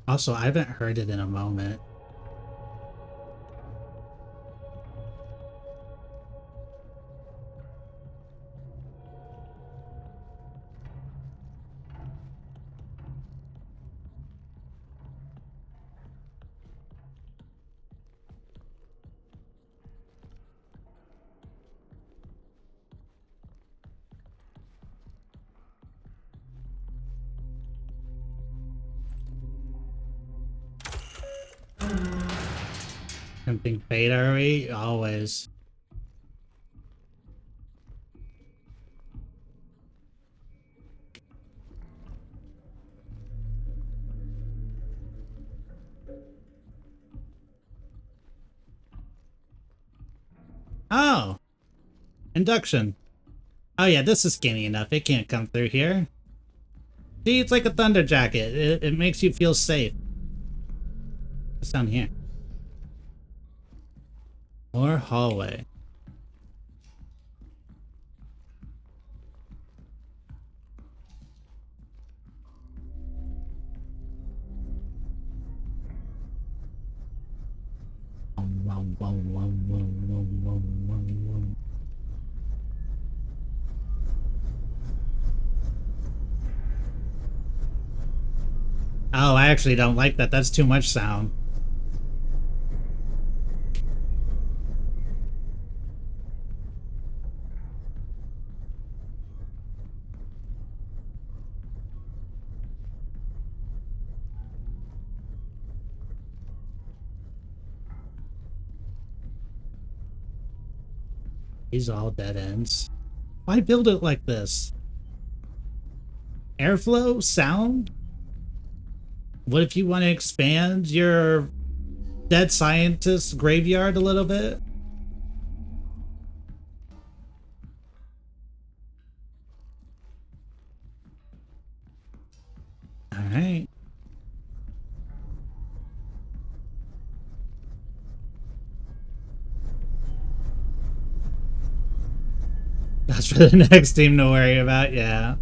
Speaker 1: Also, I haven't heard it in a moment. Tempting fate, are we? Always. Oh! Induction. Oh yeah, this is skinny enough. It can't come through here. See, it's like a thunder jacket. It makes you feel safe. What's down here? More hallway. Oh, I actually don't like that. That's too much sound. These are all dead ends. Why build it like this? Airflow? Sound? What if you want to expand your dead scientist graveyard a little bit? Alright. That's for the next team to worry about, yeah.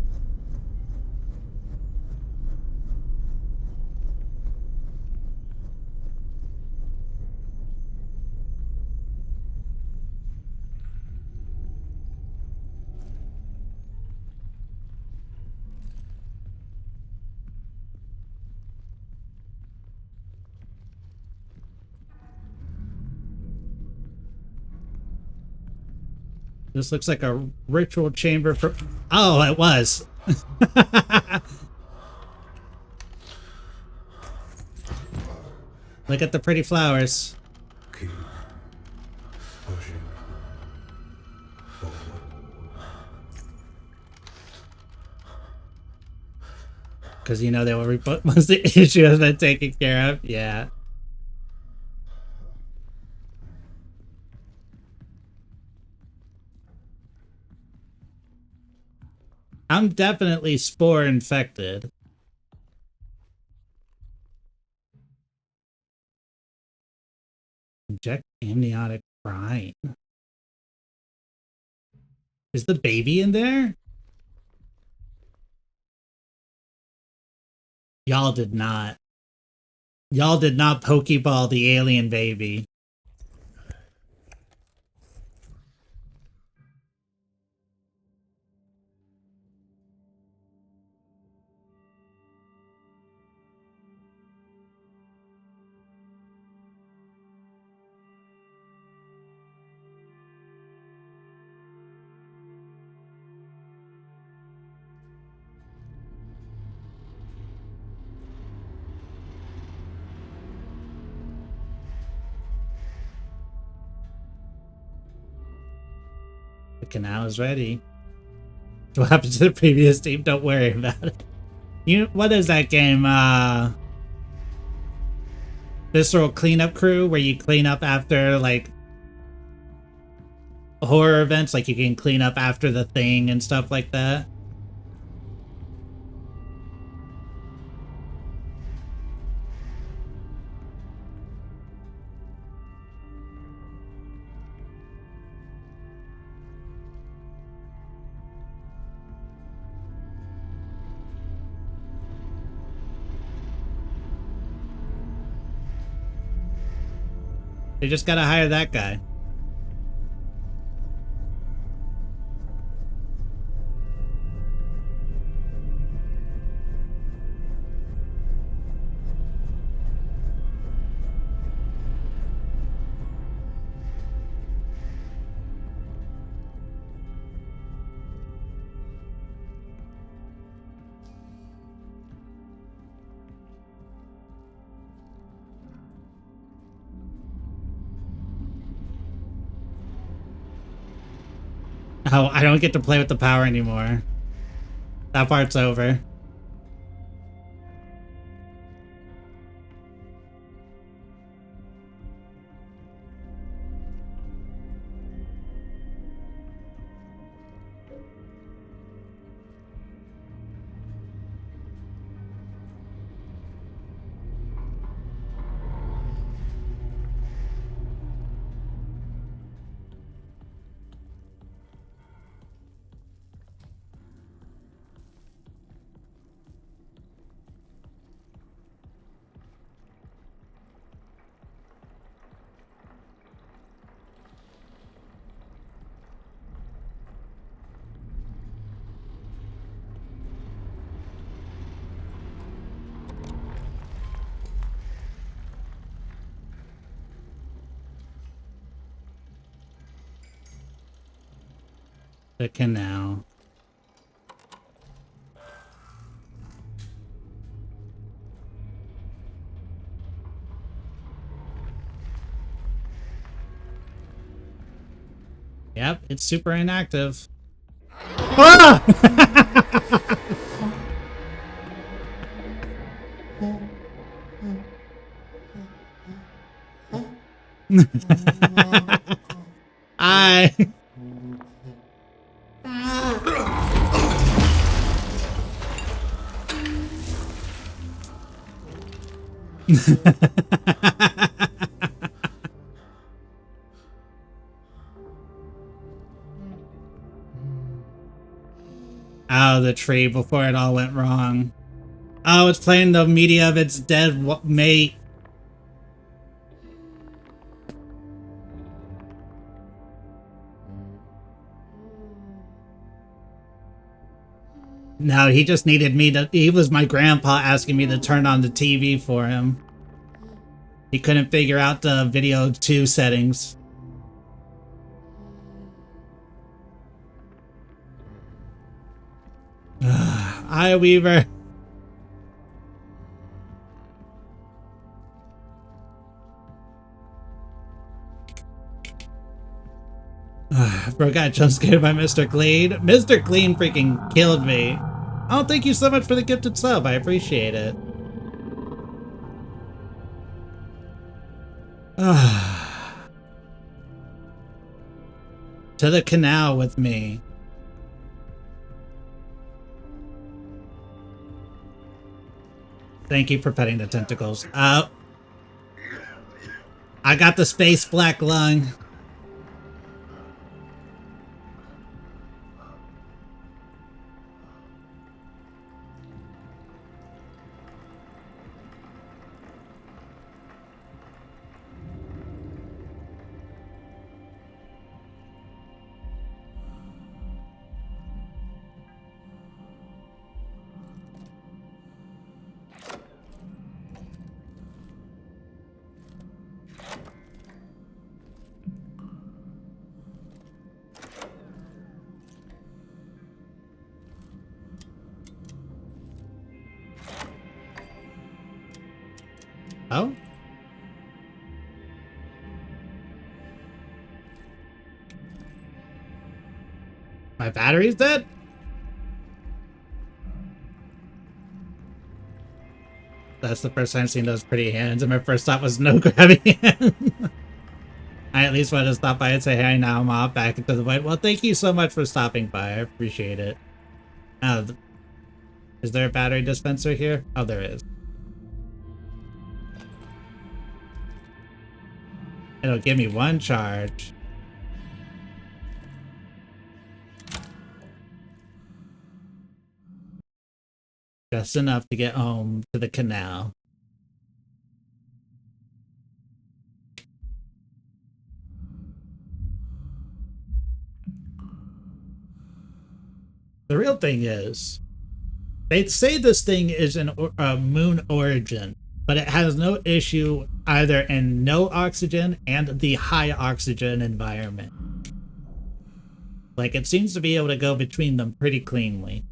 Speaker 1: This looks like a ritual chamber for... Oh, it was. Look at the pretty flowers.
Speaker 2: Keep pushing forward.
Speaker 1: Because, you know, they will once the issue has been taken care of. Yeah. I'm definitely spore infected. Inject amniotic brine. Is the baby in there? Y'all did not. Y'all did not Pokeball the alien baby. The canal is ready. What happened to the previous team? Don't worry about it. What is that game? Visceral Cleanup Crew, where you clean up after, like, horror events. Like, you can clean up after the thing and stuff like that. They just gotta hire that guy. Oh, I don't get to play with the power anymore. That part's over. The canal. Yep, it's super inactive. Ah! I. Oh, the tree before it all went wrong. Oh, it's playing the media of its dead mate. No, he just needed me to... He was my grandpa asking me to turn on the TV for him. He couldn't figure out the video 2 settings. Hi, Weaver. Bro got jump scared by Mr. Clean. Mr. Clean freaking killed me. Oh, thank you so much for the gifted sub. I appreciate it. To the canal with me. Thank you for petting the tentacles. I got the space black lung. Oh? My battery's dead? That's the first time I've seen those pretty hands, and my first thought was no grabbing hand. I at least wanted to stop by and say, hey, now I'm off back into the void. Well, thank you so much for stopping by. I appreciate it. Is there a battery dispenser here? Oh, there is. It'll give me one charge. Just enough to get home to the canal. The real thing is, they say this thing is an moon origin, but it has no issue either in no oxygen and the high oxygen environment. Like, it seems to be able to go between them pretty cleanly.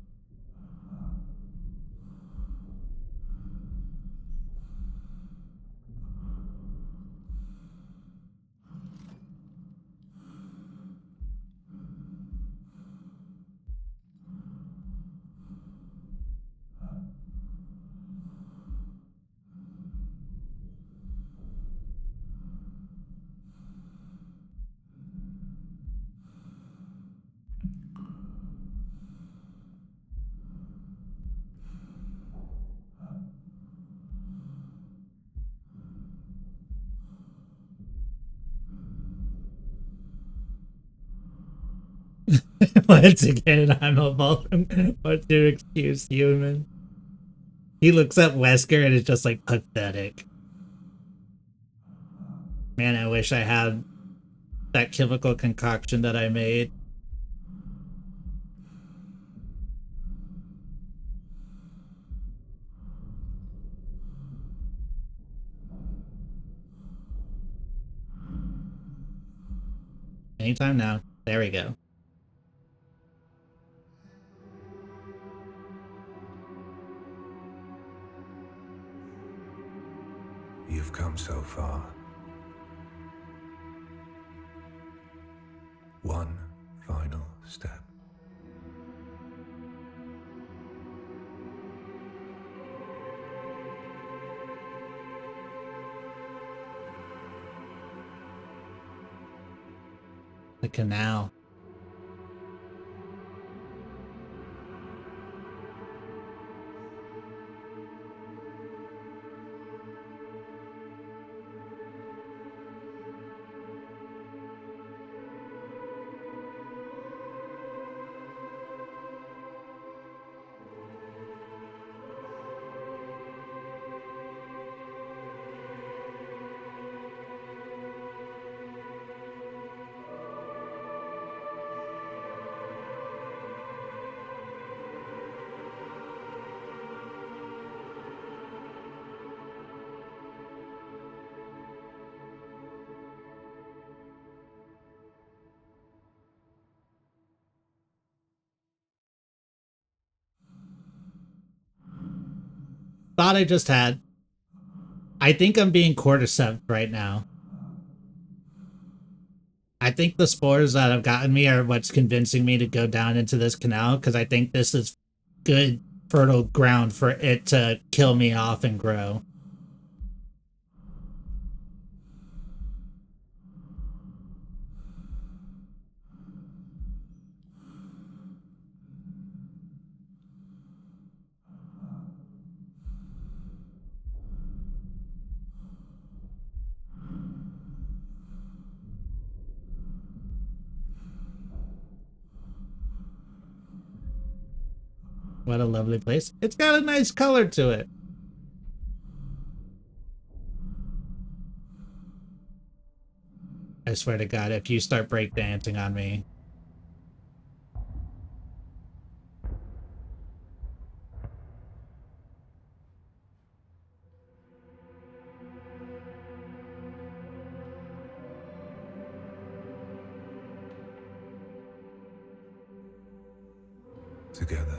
Speaker 1: Once again, I'm a vulcan. What to excuse human? He looks at Wesker and is just like pathetic. Man, I wish I had that chemical concoction that I made. Anytime now. There we go.
Speaker 5: You've come so far. One final step.
Speaker 1: The canal. Thought I just had. I think I'm being cordyceps right now. I think the spores that have gotten me are what's convincing me to go down into this canal, because I think this is good fertile ground for it to kill me off and grow. What a lovely place. It's got a nice color to it. I swear to God, if you start breakdancing on me.
Speaker 5: Together.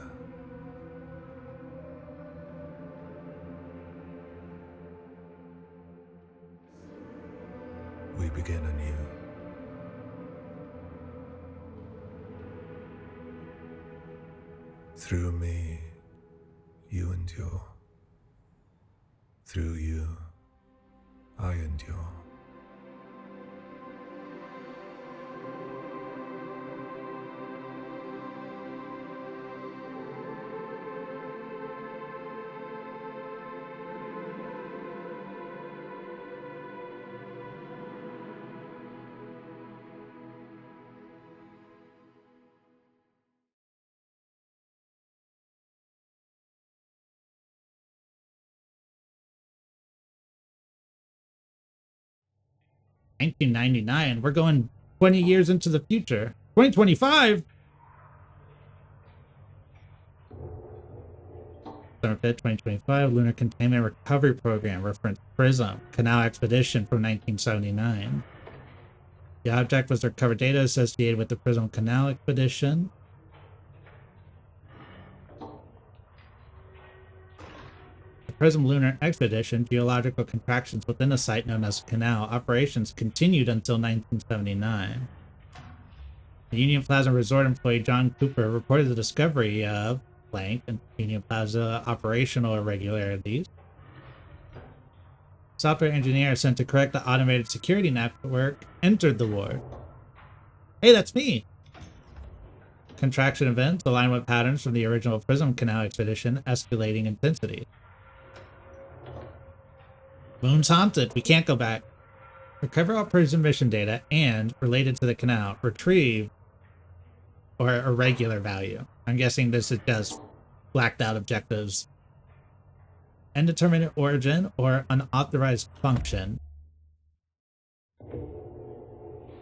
Speaker 5: We begin anew. Through me, you endure. Through you, I endure.
Speaker 1: $1999. We're going 20 years into the future. 2025. December 5th, 2025. Lunar Containment Recovery Program. Reference PRISM. Canal Expedition from 1979. The object was to recover data associated with the PRISM Canal Expedition. The PRISM Lunar Expedition, geological contractions within a site known as a canal, operations continued until 1979. The Union Plaza Resort employee John Cooper reported the discovery of blank and Union Plaza operational irregularities. Software engineer sent to correct the automated security network entered the ward. Hey, that's me! Contraction events align with patterns from the original PRISM Canal expedition, escalating intensity. Moon's haunted. We can't go back. Recover all PRISM mission data and, related to the canal, retrieve or irregular value. I'm guessing this is just blacked out objectives. Indeterminate origin or unauthorized function.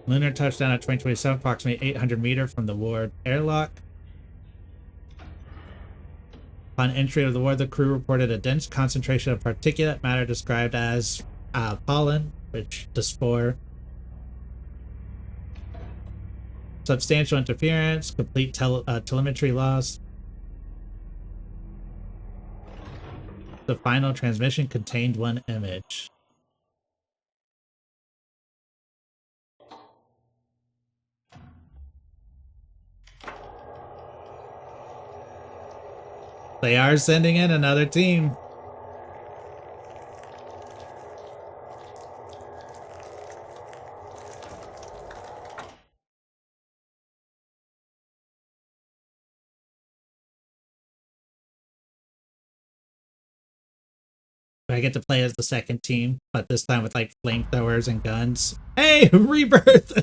Speaker 1: Lunar touchdown at 2027, approximately 800 meters from the ward airlock. Upon entry of the ward, the crew reported a dense concentration of particulate matter described as pollen, which the spore. Substantial interference, complete telemetry loss. The final transmission contained one image. They are sending in another team. I get to play as the second team, but this time with like flamethrowers and guns. Hey, rebirth!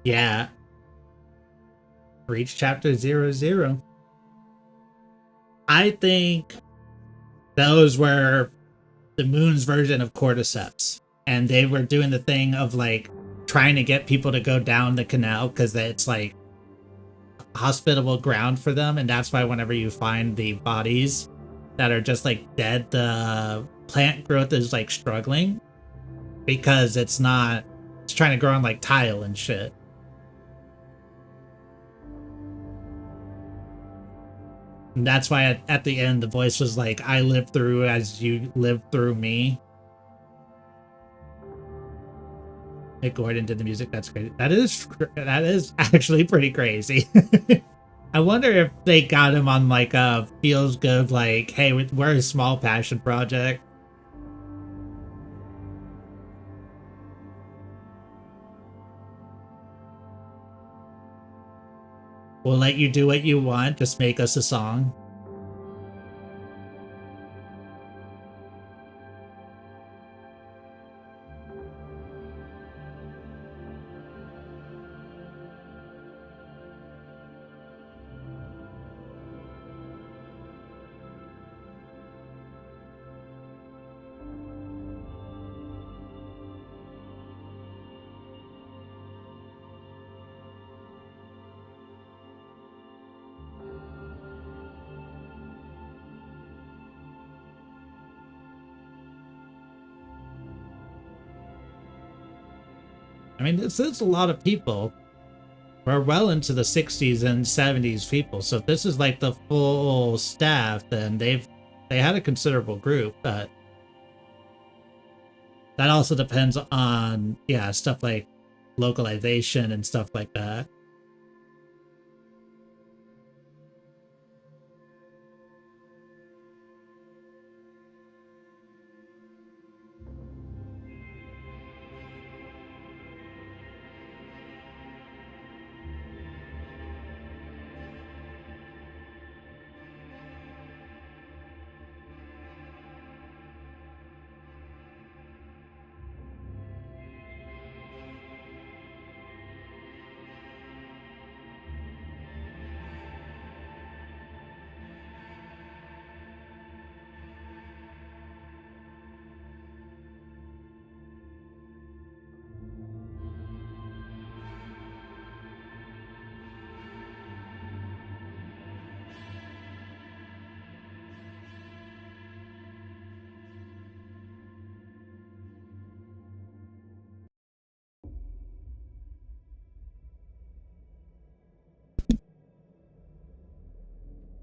Speaker 1: Yeah. Reach chapter 00. I think those were the moon's version of cordyceps, and they were doing the thing of like trying to get people to go down the canal because it's like hospitable ground for them, and that's why whenever you find the bodies that are just like dead, the plant growth is like struggling because it's trying to grow on like tile and shit. And that's why at the end the voice was like, I lived through as you lived through me. Nick Gordon did the music. That's crazy. That is actually pretty crazy. I wonder if they got him on like a feels good, like, hey, we're a small passion project. We'll let you do what you want. Just make us a song. I mean, this is a lot of people. We're well into the 60s and 70s people. So if this is like the full staff, then they've they had a considerable group, but that also depends on, yeah, stuff like localization and stuff like that.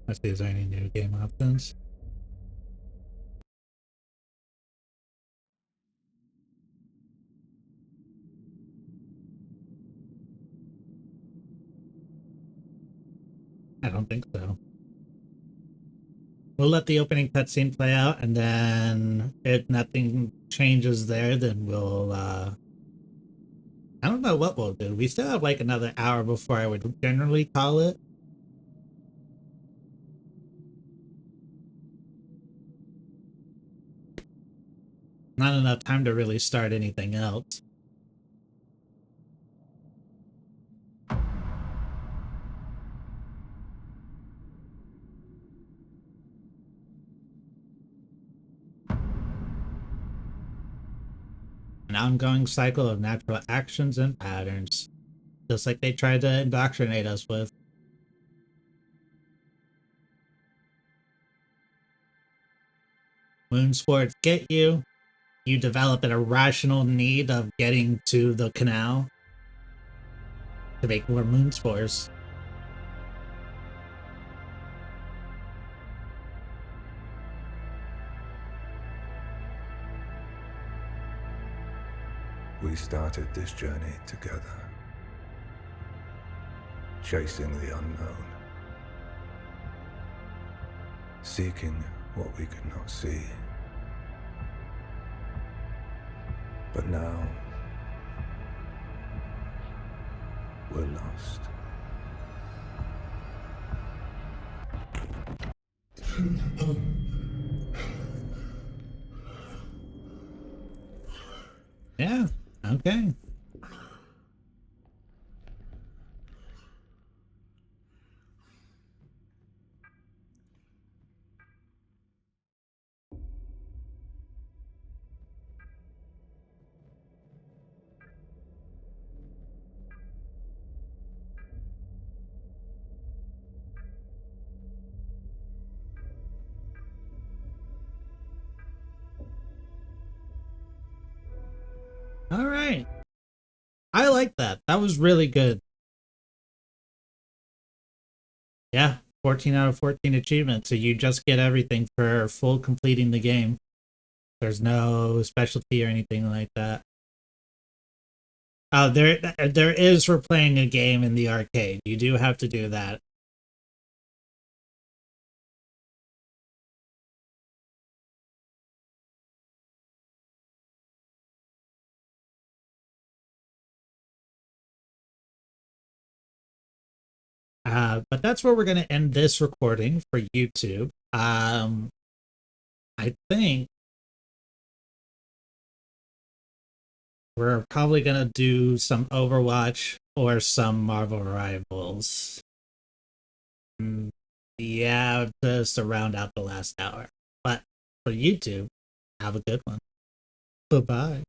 Speaker 1: Let's see, is there any new game options? I don't think so. We'll let the opening cutscene play out, and then if nothing changes there, then we'll, I don't know what we'll do. We still have like another hour before I would generally call it. Not enough time to really start anything else. An ongoing cycle of natural actions and patterns, just like they tried to indoctrinate us with. Moon sports get you. You develop an irrational need of getting to the canal to make more moon spores.
Speaker 5: We started this journey together, chasing the unknown, seeking what we could not see. But now, we're lost.
Speaker 1: Yeah, okay. All right. I like that. That was really good. Yeah, 14 out of 14 achievements. So you just get everything for full completing the game. There's no specialty or anything like that. There is for playing a game in the arcade. You do have to do that. But that's where we're going to end this recording for YouTube. I think we're probably going to do some Overwatch or some Marvel Rivals. Yeah, just to round out the last hour. But for YouTube, have a good one. Bye-bye.